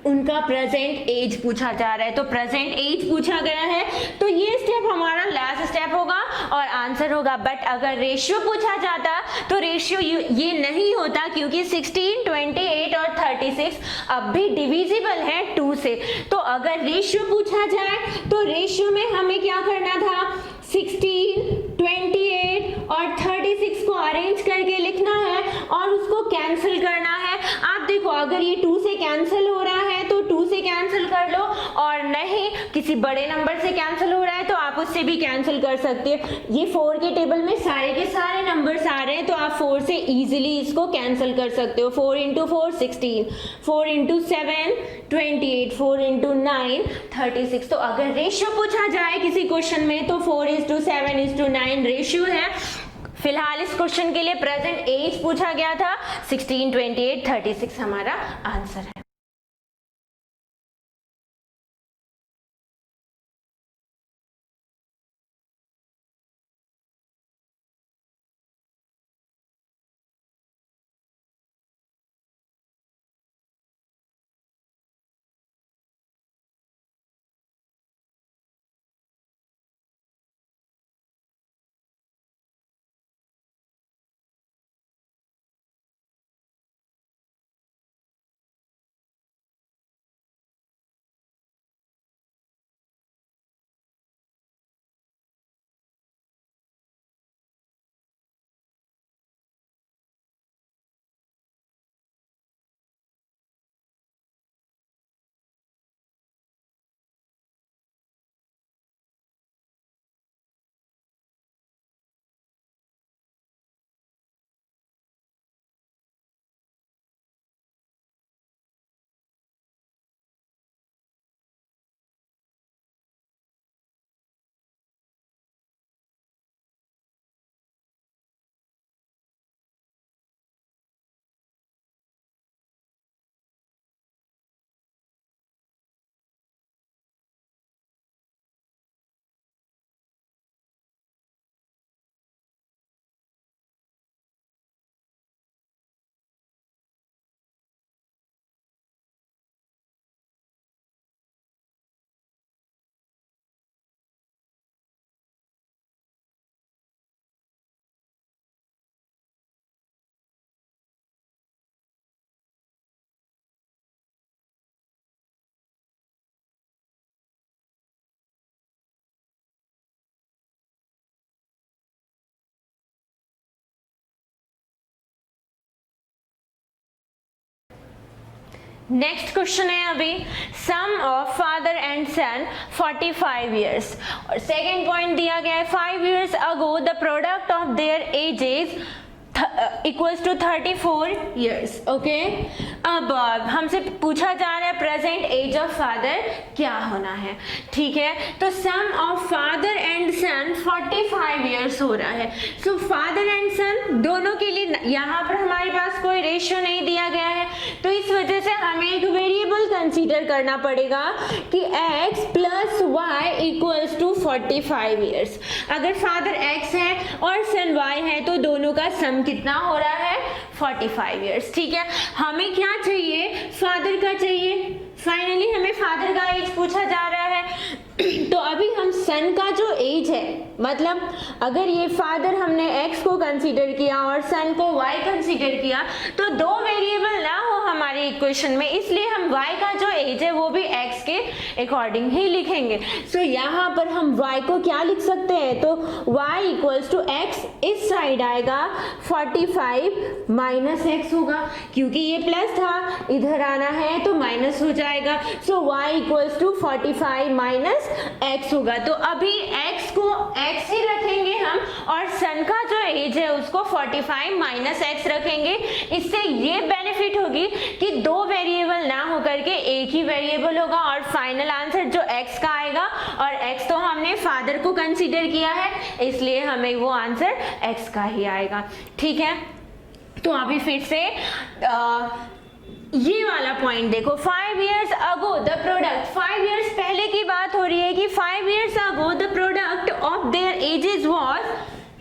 उनका प्रेजेंट एज पूछा जा रहा है, तो प्रेजेंट एज पूछा गया है, तो ये स्टेप हमारा लास्ट स्टेप होगा और आंसर होगा। बट अगर रेशियो पूछा जाता तो रेशियो ये नहीं होता, क्योंकि 16, 28 और 36 अब भी डिविजिबल है 2 से। तो अगर रेशियो पूछा जाए तो रेशियो में हमें क्या करना था, 16, 28 और 36 को अरेंज करके लिखना है और उसको कैंसिल करना है। आप देखो, अगर ये 2 से कैंसिल हो रहा है तो 2 से कैंसिल कर लो, और नहीं किसी बड़े नंबर से कैंसिल हो रहा है तो आप उससे भी कैंसिल कर सकते हैं। ये 4 के टेबल में सारे के सारे नंबर्स आ रहे हैं तो आप 4 से इजीली इसको कैंसिल कर सकते हो। 4 इंटू 4 16, 4 इंटू 7 28, 4 इंटू 9 36। तो अगर रेशियो पूछा जाए किसी क्वेश्चन में तो 4:7:9 रेशियो है। फिलहाल इस क्वेश्चन के लिए प्रेजेंट एज पूछा गया था, 16, 28, 36 हमारा आंसर है। नेक्स्ट क्वेश्चन है अभी, sum of father and son 45 years, और सेकेंड पॉइंट दिया गया है 5 years ago the product of their ages equals to 34 years। Okay, अब हमसे पूछा जा रहा है प्रेजेंट एज ऑफ फादर क्या होना है। ठीक है, तो sum of father and son 45 years हो रहा है। सो फादर एंड सन दोनों के लिए यहाँ पर हमारे पास कोई रेशियो नहीं दिया गया है, तो इस वजह से हमें एक वेरिएबल कंसीडर करना पड़ेगा कि x plus y equals to 45 years। अगर फादर x है और सन y है तो दोनों का सम कितना हो रहा है, 45 years। ठीक है, हमें क्या चाहिए, फादर का चाहिए। फाइनली हमें फादर का एज पूछा जा रहा है तो अभी हम सन का जो एज है, मतलब अगर ये फादर हमने x को कंसीडर किया और सन को y कंसीडर किया तो दो वेरिएबल ना हो हमारे इक्वेशन में, इसलिए हम y का जो एज है वो भी x के अकॉर्डिंग ही लिखेंगे। सो यहाँ पर हम y को क्या लिख सकते हैं, तो y इक्वल्स टू x, इस साइड आएगा 45 माइनस x होगा, क्योंकि ये प्लस था इधर आना है तो माइनस हो जाएगा। So y equals to 45 minus x होगा। तो अभी x को x ही रखेंगे हम और सन का जो एज है उसको 45 माइनस x रखेंगे। इससे ये बेनिफिट होगी कि दो वेरिएबल ना होकर के एक ही वेरिएबल होगा और फाइनल आंसर जो x का आएगा, और x तो हमने फादर को कंसीडर किया है इसलिए हमें वो आंसर x का ही आएगा। ठीक है, तो अभी फिर से ये वाला पॉइंट देखो, 5 years ago the product, 5 years पहले की बात हो रही है कि 5 years ago the product of their edges was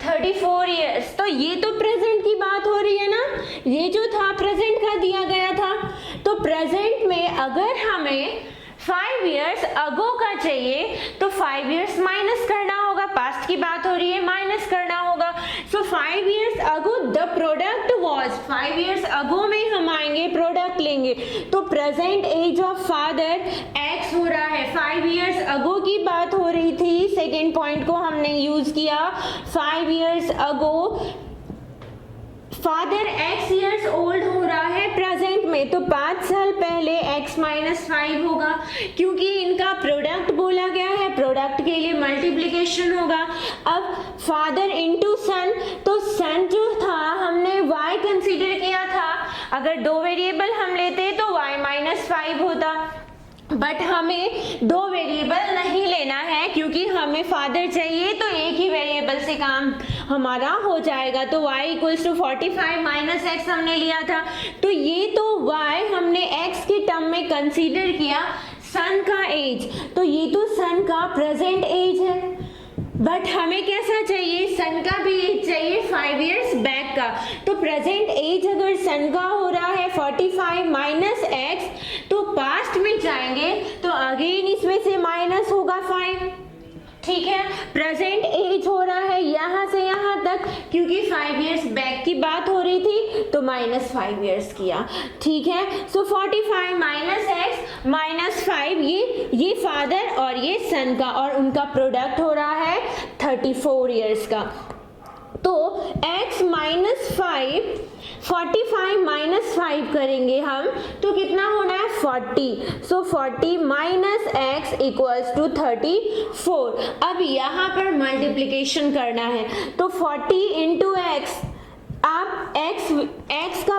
34 years। तो ये तो प्रेजेंट की बात हो रही है ना, ये जो था प्रेजेंट का दिया गया था, तो प्रेजेंट में अगर हमें 5 years अगो का चाहिए तो 5 years माइनस करना होगा, पास्ट की बात हो रही है, माइनस करना होगा। So 5 years ago the product was, 5 years ago में हम आएंगे प्रोडक्ट लेंगे तो present age of father x हो रहा है। 5 years अगो की बात हो रही थी, सेकेंड पॉइंट को हमने यूज किया, 5 years ago father x years old हो रहा है प्रेजेंट में, तो 5 साल पहले x माइनस 5 होगा, क्योंकि इनका प्रोडक्ट बोला प्रोडक्ट के लिए मल्टीप्लिकेशन होगा। अब फादर इंटू सन, तो सन जो था हमने y कंसीडर किया था, अगर दो वेरिएबल हम लेते तो y माइनस 5 होता, बट हमें दो वेरिएबल नहीं लेना है क्योंकि हमें फादर चाहिए, तो एक ही वेरिएबल से काम हमारा हो जाएगा। तो y equals to 45 minus x हमने लिया था, तो ये तो y हमने x के टर्म में कंसीडर किया। सन का एज, तो ये तो सन का प्रेजेंट एज है, बट हमें कैसा चाहिए, सन का भी एज चाहिए 5 इयर्स बैक का। तो प्रेजेंट एज अगर सन का हो रहा है 45 माइनस एक्स, तो पास्ट में जाएंगे तो अगेन इसमें से माइनस होगा 5, ठीक है। प्रेजेंट एज हो रहा है यहाँ से यहाँ तक, क्योंकि 5 इयर्स बैक की बात हो रही थी तो माइनस 5 इयर्स किया, ठीक है। सो 45 माइनस एक्स माइनस 5, ये फादर और ये सन का, और उनका प्रोडक्ट हो रहा है 34 इयर्स का। तो x माइनस 5, 45 माइनस 5 करेंगे हम तो कितना होना है 40। सो 40 माइनस एक्स इक्वल्स टू 34। अब यहाँ पर मल्टीप्लिकेशन करना है, तो 40 इंटू एक्स, आप x का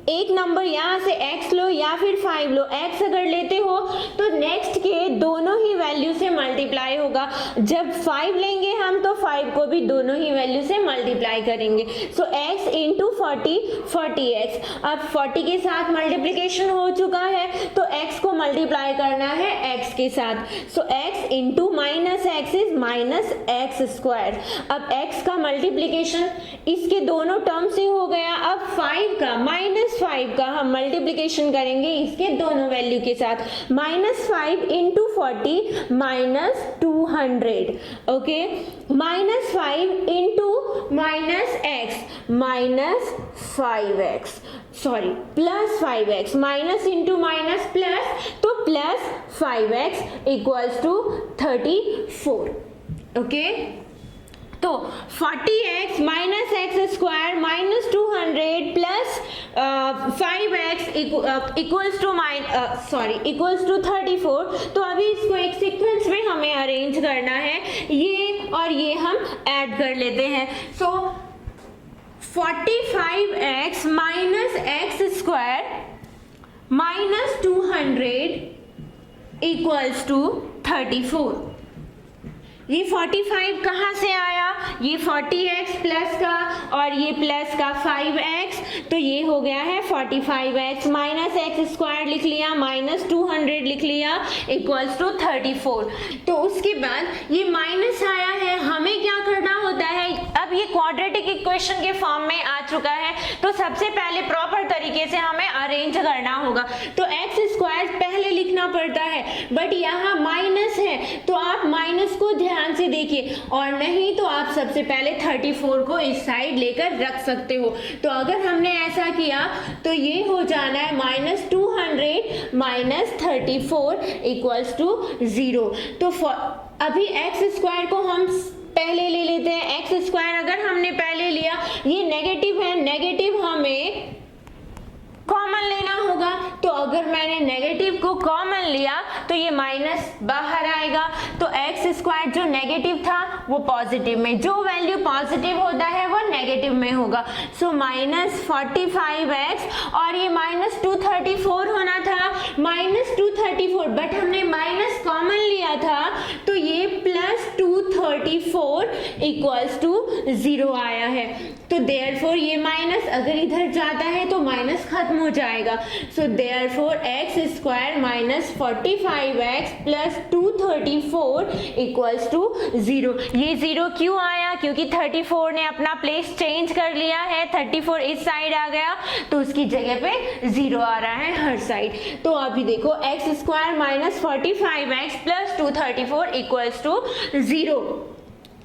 एक नंबर यहाँ से x लो या फिर 5 लो, x अगर लेते हो तो नेक्स्ट के दोनों ही वैल्यू से मल्टीप्लाई होगा। जब 5 लेंगे हम तो 5 को भी दोनों ही वैल्यू से मल्टीप्लाई करेंगे। सो x इंटू 40x। अब 40 के साथ मल्टीप्लिकेशन हो चुका है तो x को मल्टीप्लाई करना है x के साथ। सो x into minus x is minus x square. अब x का मल्टीप्लिकेशन इसके दोनों टर्म से हो गया। अब 5 का माइनस 5 का हम मल्टीप्लिकेशन करेंगे इसके दोनों वैल्यू के साथ। माइनस 5 इंटू 40 माइनस 200, ओके। Minus 5 into minus x minus 5x, sorry plus 5x, minus into minus plus, तो plus 5x equals to 34, okay. तो 40x minus x square minus 200 plus 5x equals to 34। तो अभी इसको एक sequence में हमें arrange करना है, ये और ये हम ऐड कर लेते हैं। So 45x minus x square minus 200 equals to 34। ये 45 कहाँ से आया, ये 40x प्लस का और ये प्लस का 5x, तो ये हो गया है 45x माइनस एक्स स्क्वायर लिख लिया माइनस 200 लिख लिया इक्वल्स टू 34। तो उसके बाद ये माइनस आया है, हमें क्या करना होता है, अब ये क्वाड्रेटिक इक्वेशन के फॉर्म में आ चुका है तो सबसे पहले प्रॉपर तरीके से हमें अरेंज करना होगा। तो एक्स स्क्वायर पहले लिखना पड़ता है, बट यहाँ माइनस है तो आप माइनस को ध्यान से देखिए, और नहीं तो आप सबसे पहले 34 को इस साइड लेकर रख सकते हो। तो अगर हमने ऐसा किया तो ये हो जाना है माइनस 200 माइनस 34 इक्वल्स टू 0। तो अभी एक्स स्क्वायर को हम पहले ले लेते हैं। एक्स स्क्वायर अगर हमने पहले लिया, ये नेगेटिव है, नेगेटिव हमें कॉमन लेना होगा। तो अगर मैंने नेगेटिव को कॉमन लिया तो ये माइनस बाहर आएगा, तो एक्स स्क्वायर जो नेगेटिव था वो पॉजिटिव में, जो वैल्यू पॉजिटिव होता है वो नेगेटिव में होगा। सो माइनस 45x और ये माइनस 234 होना था, माइनस 234, बट हमने माइनस कॉमन लिया था तो ये प्लस 234 इक्वल्स टू 0 आया है। तो देयरफॉर ये माइनस अगर इधर जाता है तो माइनस खत्म हो जाएगा। So therefore x square minus 45x plus 234 equals to 0। ये 0 क्यों आया, क्योंकि 34 ने अपना प्लेस चेंज कर लिया है, 34 इस साइड आ गया तो उसकी जगह पे 0 आ रहा है हर साइड। तो अभी देखो x square minus 45x plus 234 equals to 0।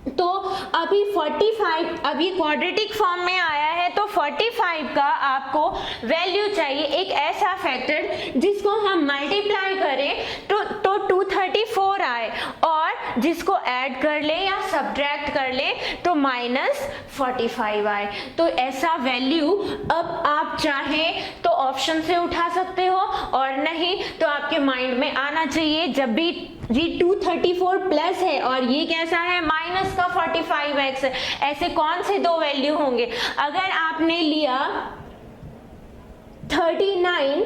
तो अभी 45, अभी क्वाड्रेटिक फॉर्म में आया है तो 45 का आपको वैल्यू चाहिए एक ऐसा फैक्टर जिसको हम मल्टीप्लाई करें तो 234 आए, और जिसको ऐड कर ले या सब्ट्रैक्ट कर ले तो -45 आए। तो ऐसा वैल्यू अब आप चाहें तो ऑप्शन से उठा सकते हो और नहीं तो आपके माइंड में आना चाहिए जब भी ये 234 प्लस है और ये कैसा है माइनस का 45x है, ऐसे कौन से दो वैल्यू होंगे। अगर आपने लिया 39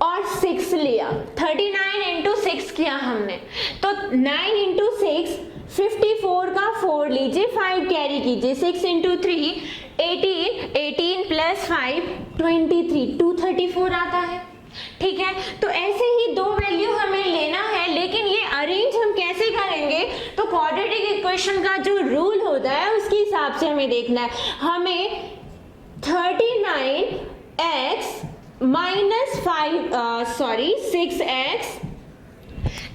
और 6 लिया, 39 इंटू 6 किया हमने, तो 9 इंटू 6 54 का 4 लीजिए, 5 कैरी कीजिए, 6 इंटू 3 18, 18 प्लस 5 23, 234 आता है। ठीक है, तो ऐसे ही दो वैल्यू हमें लेना है, लेकिन ये अरेंज हम कैसे करेंगे, तो क्वाड्रेटिक इक्वेशन का जो रूल होता है उसके हिसाब से हमें देखना है। हमें 39x माइनस 6x,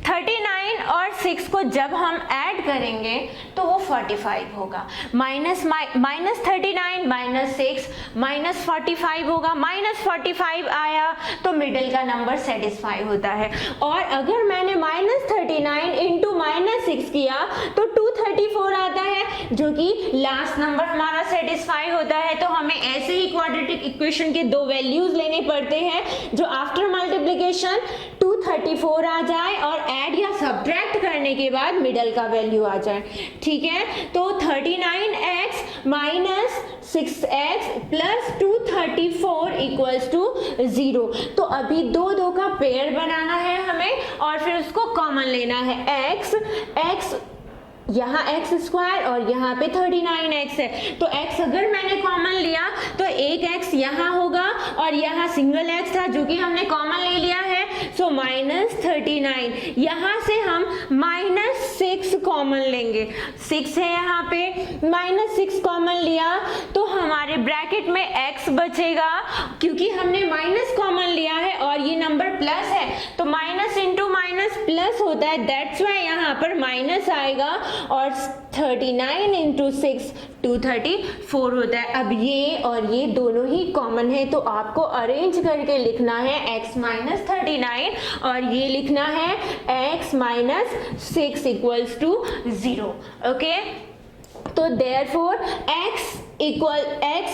39 और 6 को जब हम ऐड करेंगे तो वो 45 होगा। माइनस 39 माइनस 6 माइनस 45 होगा, माइनस 45 आया तो मिडिल का नंबर सेटिस्फाई होता है। और अगर मैंने -39 इंटू -6 किया तो 234 आता है, जो कि लास्ट नंबर हमारा सेटिस्फाई होता है। तो हमें ऐसे ही क्वाड्रेटिक इक्वेशन के दो वैल्यूज लेने पड़ते हैं जो आफ्टर मल्टीप्लिकेशन 234 आ जाए और ऐड या सब्ट्रैक्ट करने के बाद मिडल का वैल्यू आ जाए। ठीक है, तो 39x minus 6x plus 234 equals to 0। तो अभी दो का पेयर बनाना है हमें और फिर उसको कॉमन लेना है। x यहाँ एक्स स्क्वायर और यहाँ पे 39x है, तो x अगर मैंने कॉमन लिया तो एक x यहाँ होगा और यहाँ सिंगल x था जो कि हमने कॉमन ले लिया है, सो -39। यहाँ से हम -6 कॉमन लेंगे, 6 है यहाँ पे, -6 कॉमन लिया तो हमारे ब्रैकेट में x बचेगा, क्योंकि हमने माइनस कॉमन लिया है और ये नंबर प्लस है तो माइनस इंटू माइनस प्लस होता है, दैट्स वाई यहाँ पर माइनस आएगा और 39 इंटू 6 234 होता है। अब ये और ये दोनों ही कॉमन है तो आपको अरेंज करके लिखना है x माइनस 39 और ये लिखना है x minus 6 equals to 0। Okay, तो therefore x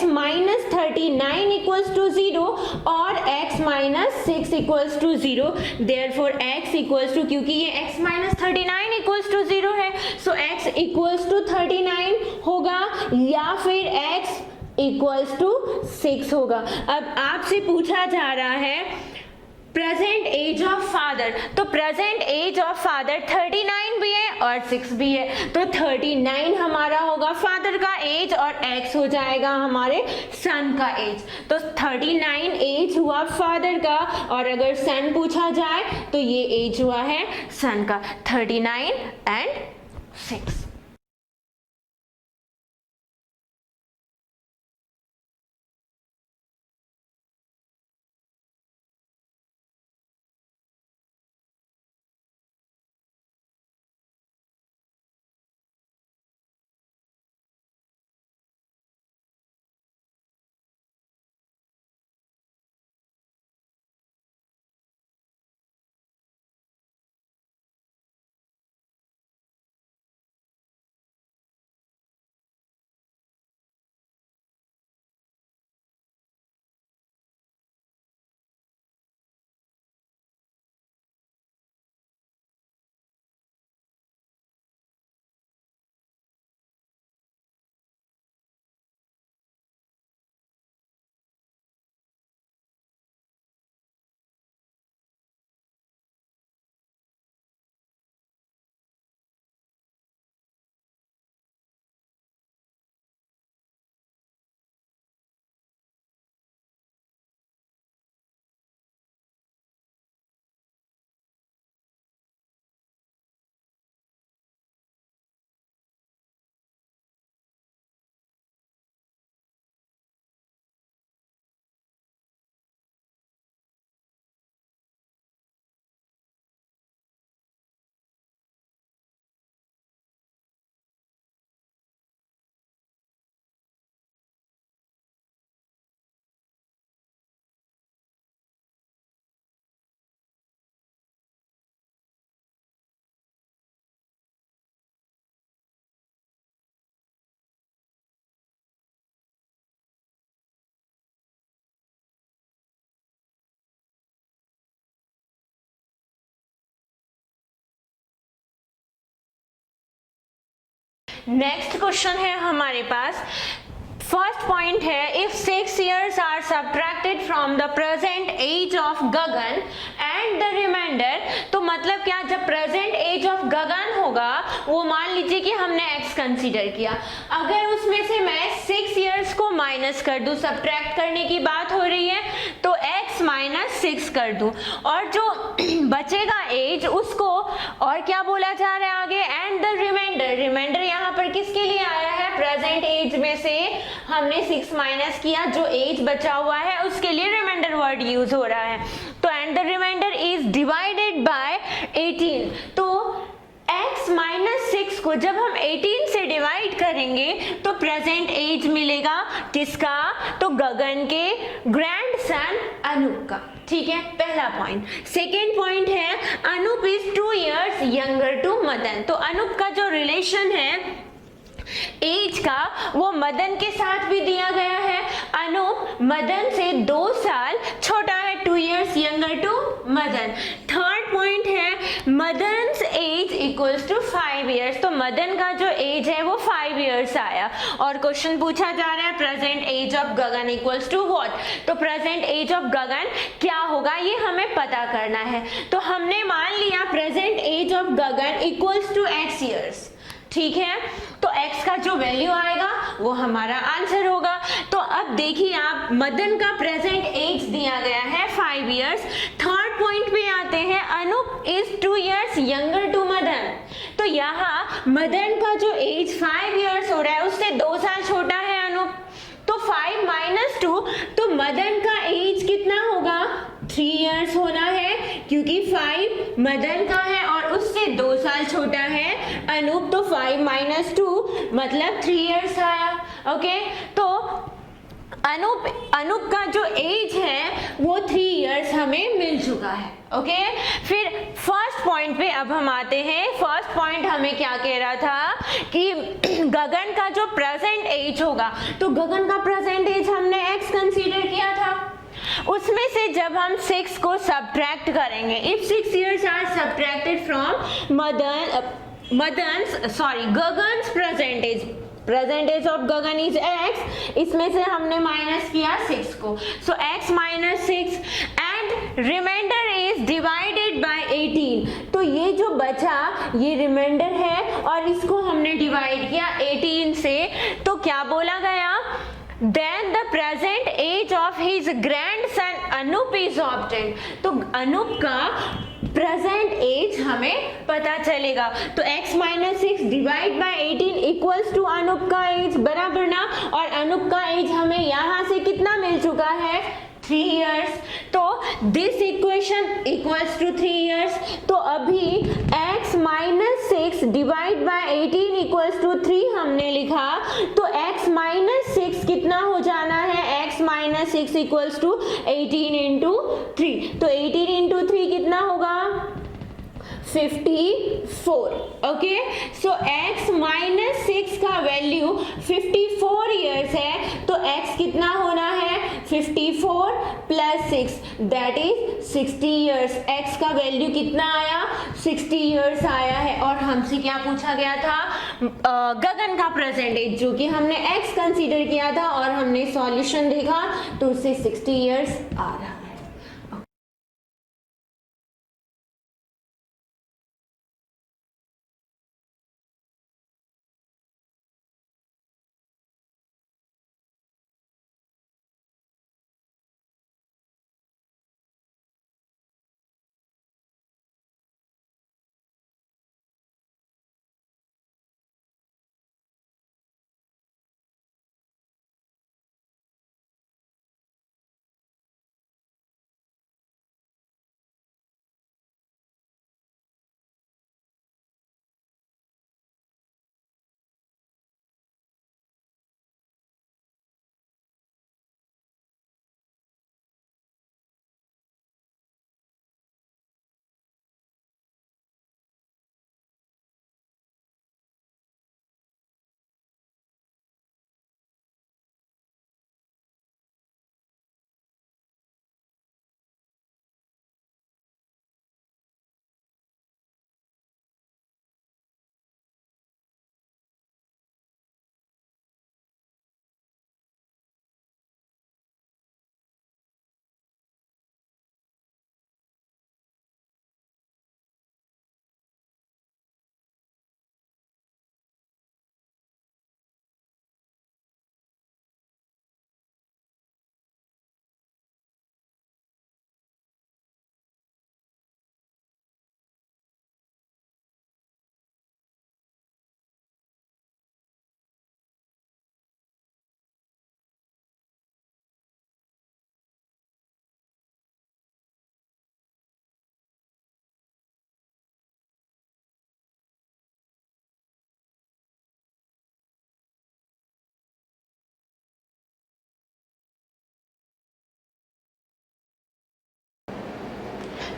minus 39 equals to 0 और x minus 6 equals to 0। Therefore x equals to, क्योंकि ये x माइनस 39 इक्वल्स टू 0 है, सो x इक्वल्स टू 39 होगा या फिर x इक्वल्स टू 6 होगा। अब आपसे पूछा जा रहा है प्रेजेंट एज ऑफ फादर, तो प्रेजेंट एज ऑफ फादर 39 भी है और 6 भी है, तो 39 हमारा होगा फादर का एज और x हो जाएगा हमारे सन का एज। तो 39 एज हुआ फादर का और अगर सन पूछा जाए तो ये एज हुआ है सन का, 39 एंड 6। नेक्स्ट क्वेश्चन है हमारे पास, फर्स्ट पॉइंट है, if 6 years are subtracted from the present age of Gagan and the remainder, तो मतलब क्या, जब प्रेजेंट एज ऑफ गगन होगा वो मान लीजिए कि हमने x कंसीडर किया, अगर उसमें से मैं 6 years को माइनस कर दूं, सब्ट्रैक्ट करने की बात हो रही है, तो x माइनस 6 कर दूं, और जो बचेगा एज उसको और क्या बोला जा रहा है आगे, एंड द रिमाइंडर, रिमाइंडर यहाँ पर किसके लिए आया है, प्रेजेंट एज में से हमने 6 माइनस किया, जो एज बचा हुआ है उसके लिए रिमाइंडर वर्ड यूज हो रहा है, तो and the remainder is divided by 18, तो x माइनस 6 को जब हम 18 से डिवाइड करेंगे तो प्रेजेंट एज मिलेगा किसका, तो गगन के ग्रैंडसन अनूप का, ठीक है, पहला पॉइंट। सेकेंड पॉइंट है, Anoop is 2 years younger to Madan, तो अनूप का जो रिलेशन है एज का वो मदन के साथ भी दिया गया है, अनूप मदन से 2 साल छोटा है, 2 years younger to Madan. Third point है, Madan's age equals to 5 years, तो मदन का जो एज है वो 5 years आया, और क्वेश्चन पूछा जा रहा है present age of Gagan equals to what, तो प्रेजेंट एज ऑफ गगन क्या होगा ये हमें पता करना है, तो हमने मान लिया present age of Gagan equals to x years, ठीक है, तो x का जो वैल्यू आएगा वो हमारा आंसर होगा। तो अब देखिए आप, मदन का प्रेजेंट एज दिया गया है 5 years। थर्ड पॉइंट पे आते हैं, Anoop is 2 years younger to Madan, तो यहाँ मदन का जो एज 5 years हो रहा है उससे 2 साल छोटा है अनूप, तो 5 माइनस 2, तो मदन का एज कितना होगा, 3 years होना है, क्योंकि 5 मदन का है और उससे 2 साल छोटा है अनूप, तो 5 माइनस 2 मतलब 3 years आया, ओके, तो अनूप का जो एज है वो 3 years हमें मिल चुका है, ओके। फिर फर्स्ट पॉइंट पे अब हम आते हैं, फर्स्ट पॉइंट हमें क्या कह रहा था कि गगन का जो प्रेजेंट एज होगा, तो गगन का प्रेजेंट एज हमने x कंसीडर किया था, उसमें से जब हम 6 को सब्ट्रैक्ट करेंगे, if 6 years are subtracted from Gagan's present age of Gagan is x, इसमें से हमने माइनस किया 6 को, so x minus 6 and remainder is divided by 18, तो ये जो बचा ये रिमाइंडर है और इसको हमने डिवाइड किया 18 से, तो क्या बोला गया, then the present age of his grandson Anup is obtained, तो अनूप का प्रेजेंट एज हमें पता चलेगा, तो x minus 6 divide by 18 equals to Anoop का एज, बराबर ना, और अनूप का एज हमें यहाँ से कितना मिल चुका है, 3 years, तो this equation equals to 3 years, तो अभी x minus 6 divide by 18 equals to 3 हमने लिखा, तो x माइनस 6 कितना हो जाना है, x minus 6 equals to 18 into 3, तो 18 इंटू 3 कितना होगा, 54, ओके, सो x माइनस 6 का वैल्यू 54 years है, तो x कितना होना है, 54 plus 6 that is 60 years, x का वैल्यू कितना आया, 60 years आया है, और हमसे क्या पूछा गया था, गगन का प्रेजेंट एज, जो कि हमने x कंसीडर किया था और हमने सॉल्यूशन देखा तो उससे 60 years आ रहा है।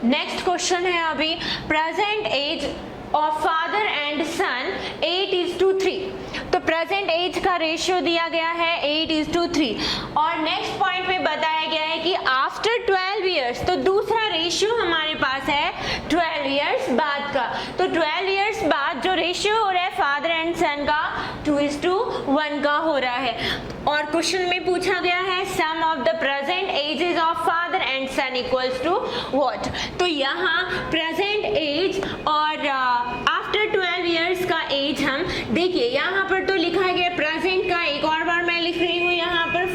नेक्स्ट क्वेश्चन है अभी present age of father and son 8:3। तो प्रेजेंट एज का रेशियो दिया गया है 8:3 और नेक्स्ट पॉइंट में बताया गया है कि आफ्टर 12 इयर्स, तो दूसरा रेशियो हमारे पास है 12 इयर्स बाद का। तो 12 इयर्स बाद जो रेशियो हो रहा है फादर एंड सन का 2:1 का हो रहा है। और क्वेश्चन में पूछा गया है sum of the present ages of father and son equals to what. तो यहाँ प्रेजेंट एज और आफ्टर 12 इयर्स का एज हम देखिए, यहाँ पर तो लिखा गया प्रेजेंट का, एक और बार मैं लिख रही हूँ यहाँ पर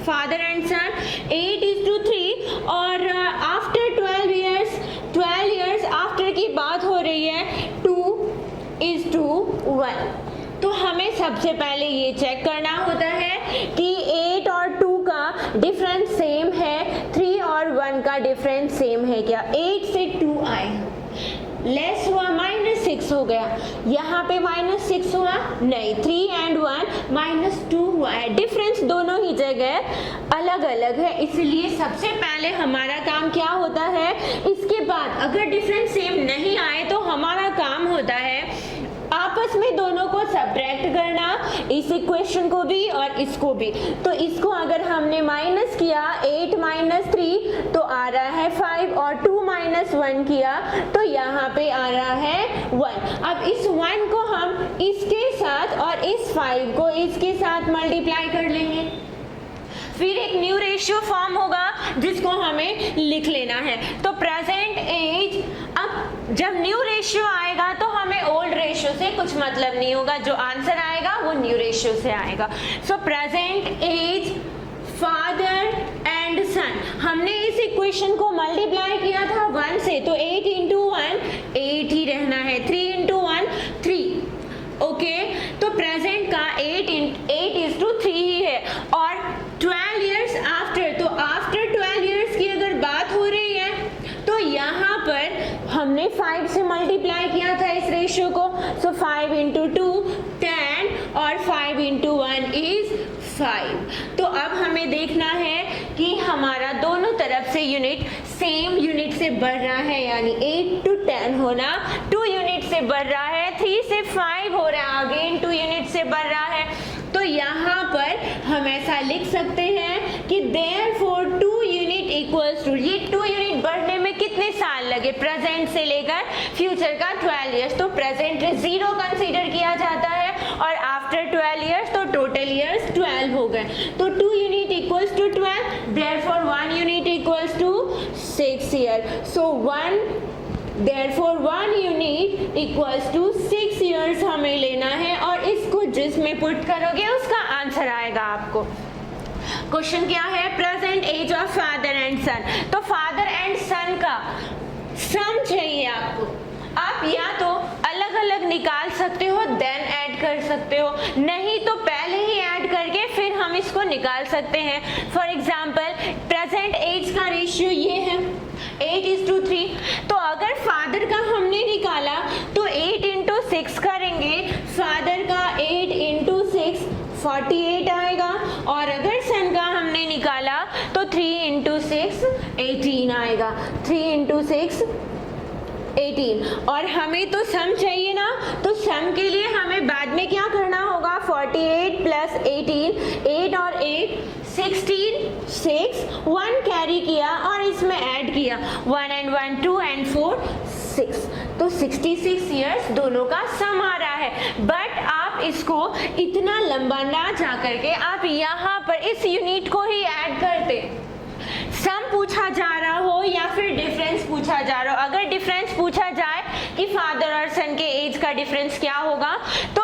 फादर एंड सन 8:3 और आफ्टर 12 इयर्स आफ्टर की बात हो रही है 2:1। तो हमें सबसे पहले ये चेक करना होता है कि 8 और 2 का डिफरेंस सेम है, 3 और 1 का डिफरेंस सेम है क्या। 8 से 2 आए, लेस हुआ -6 हो गया, यहाँ पे -6 हुआ नहीं, 3 and 1 -2 हुआ है। डिफरेंस दोनों ही जगह अलग अलग है, इसलिए सबसे पहले हमारा काम क्या होता है, इसके बाद अगर डिफरेंस सेम नहीं आए तो हमारा काम होता है आपस में दोनों को सब्ट्रैक्ट करना, इस इक्वेशन को भी और इसको भी। तो इसको अगर हमने माइनस किया 8 - 3 तो आ रहा है 5 और 2 - 1 किया तो यहाँ पे आ रहा है 1। अब इस 1 को हम इसके साथ और इस 5 को इसके साथ मल्टीप्लाई कर लेंगे, फिर एक न्यू रेशियो फॉर्म होगा जिसको हमें लिख लेना है। तो प्रेजेंट एज, अब जब न्यू रेशियो आएगा तो हमें ओल्ड रेशियो से कुछ मतलब नहीं होगा, जो आंसर आएगा वो न्यू रेशियो से आएगा। So present age father and son, हमने इस इक्वेशन को मल्टीप्लाई किया था 1 से, तो 8 × 1 8 ही रहना है, 3 × 1 3। ओके, तो प्रेजेंट का 8:3 ही है। और 12 इयर्स आफ्टर, तो आफ्टर 12 इयर्स की अगर बात हो रही है तो यहाँ पर हमने 5 से मल्टीप्लाई किया था इस रेशियो को, सो 5 × 2 10 और 5 × 1 इज 5। तो अब हमें देखना है कि हमारा दोनों तरफ से यूनिट सेम यूनिट से बढ़ रहा है, यानी 8 to 10 होना 2 यूनिट से बढ़ रहा है, 3 से 5 हो रहा है, अगेन 2 यूनिट से बढ़ रहा है। तो यहाँ पर हम ऐसा लिख सकते हैं कि therefore 2 यूनिट इक्वल्स टू, ये 2 यूनिट बढ़ने में कितने साल लगे, प्रेजेंट से लेकर फ्यूचर का 12 इयर्स। तो प्रेजेंट 0 कंसीडर किया जाता है और आफ्टर 12 इयर्स तो टोटल इयर्स 12 हो गए। तो 2 unit equals to 12, therefore 1 unit equals to 6 year. So 1 unit equals to 6 years हमें लेना है और इसको जिसमें पुट करोगे उसका आंसर आएगा आपको। क्वेश्चन क्या है, present age of father and son. तो फादर एंड सन का सम चाहिए आपको, आप या तो अलग अलग निकाल सकते हो देन ऐड कर सकते हो, नहीं तो पहले ही ऐड करके फिर हम इसको निकाल सकते हैं। फॉर एग्जाम्पल प्रेजेंट एज का रेशियो ये है 8:3, तो अगर फादर का हमने निकाला तो 8 × 6 करेंगे, फादर का 8 × 6 48 आएगा, और अगर सन का हमने निकाला तो 3 × 6 18 आएगा, 3 × 6 18। और हमें तो सम चाहिए ना, तो सम के लिए हमें बाद में क्या करना होगा, 48 + 18, 8 और 8 16, 6 1 कैरी किया और इसमें ऐड किया 1 and 1 2 and 4 6, तो 66 इयर्स दोनों का सम आ रहा है। बट आप इसको इतना लंबा ना जा करके आप यहाँ पर इस यूनिट को ही ऐड करते, सम पूछा जा रहा हो या फिर डिफरेंस पूछा जा रहा हो। अगर डिफरेंस पूछा जाए कि फादर और सन के एज का डिफरेंस क्या होगा, तो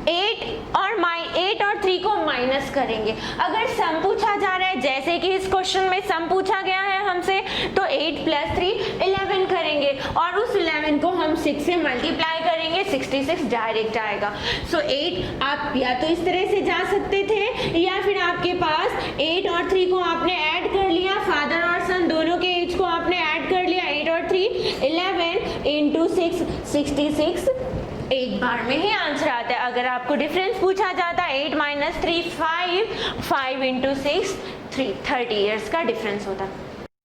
8 और 3 को माइनस करेंगे। अगर सम पूछा जा रहा है, जैसे कि इस क्वेश्चन में सम पूछा गया है हमसे, तो 8 + 3 11 करेंगे और उस 11 को हम 6 से मल्टीप्लाई करेंगे, 66 डायरेक्ट आएगा। सो 8 आप या तो इस तरह से जा सकते थे या फिर आपके पास 8 और 3 को आपने ऐड कर लिया, फादर और सन दोनों के एज को आपने ऐड कर लिया, 8 और 3 11 × 6 66, एक बार में ही आंसर आता है। अगर आपको डिफरेंस पूछा जाता 8 - 3 5 × 6 3 30 इयर्स का डिफरेंस होता।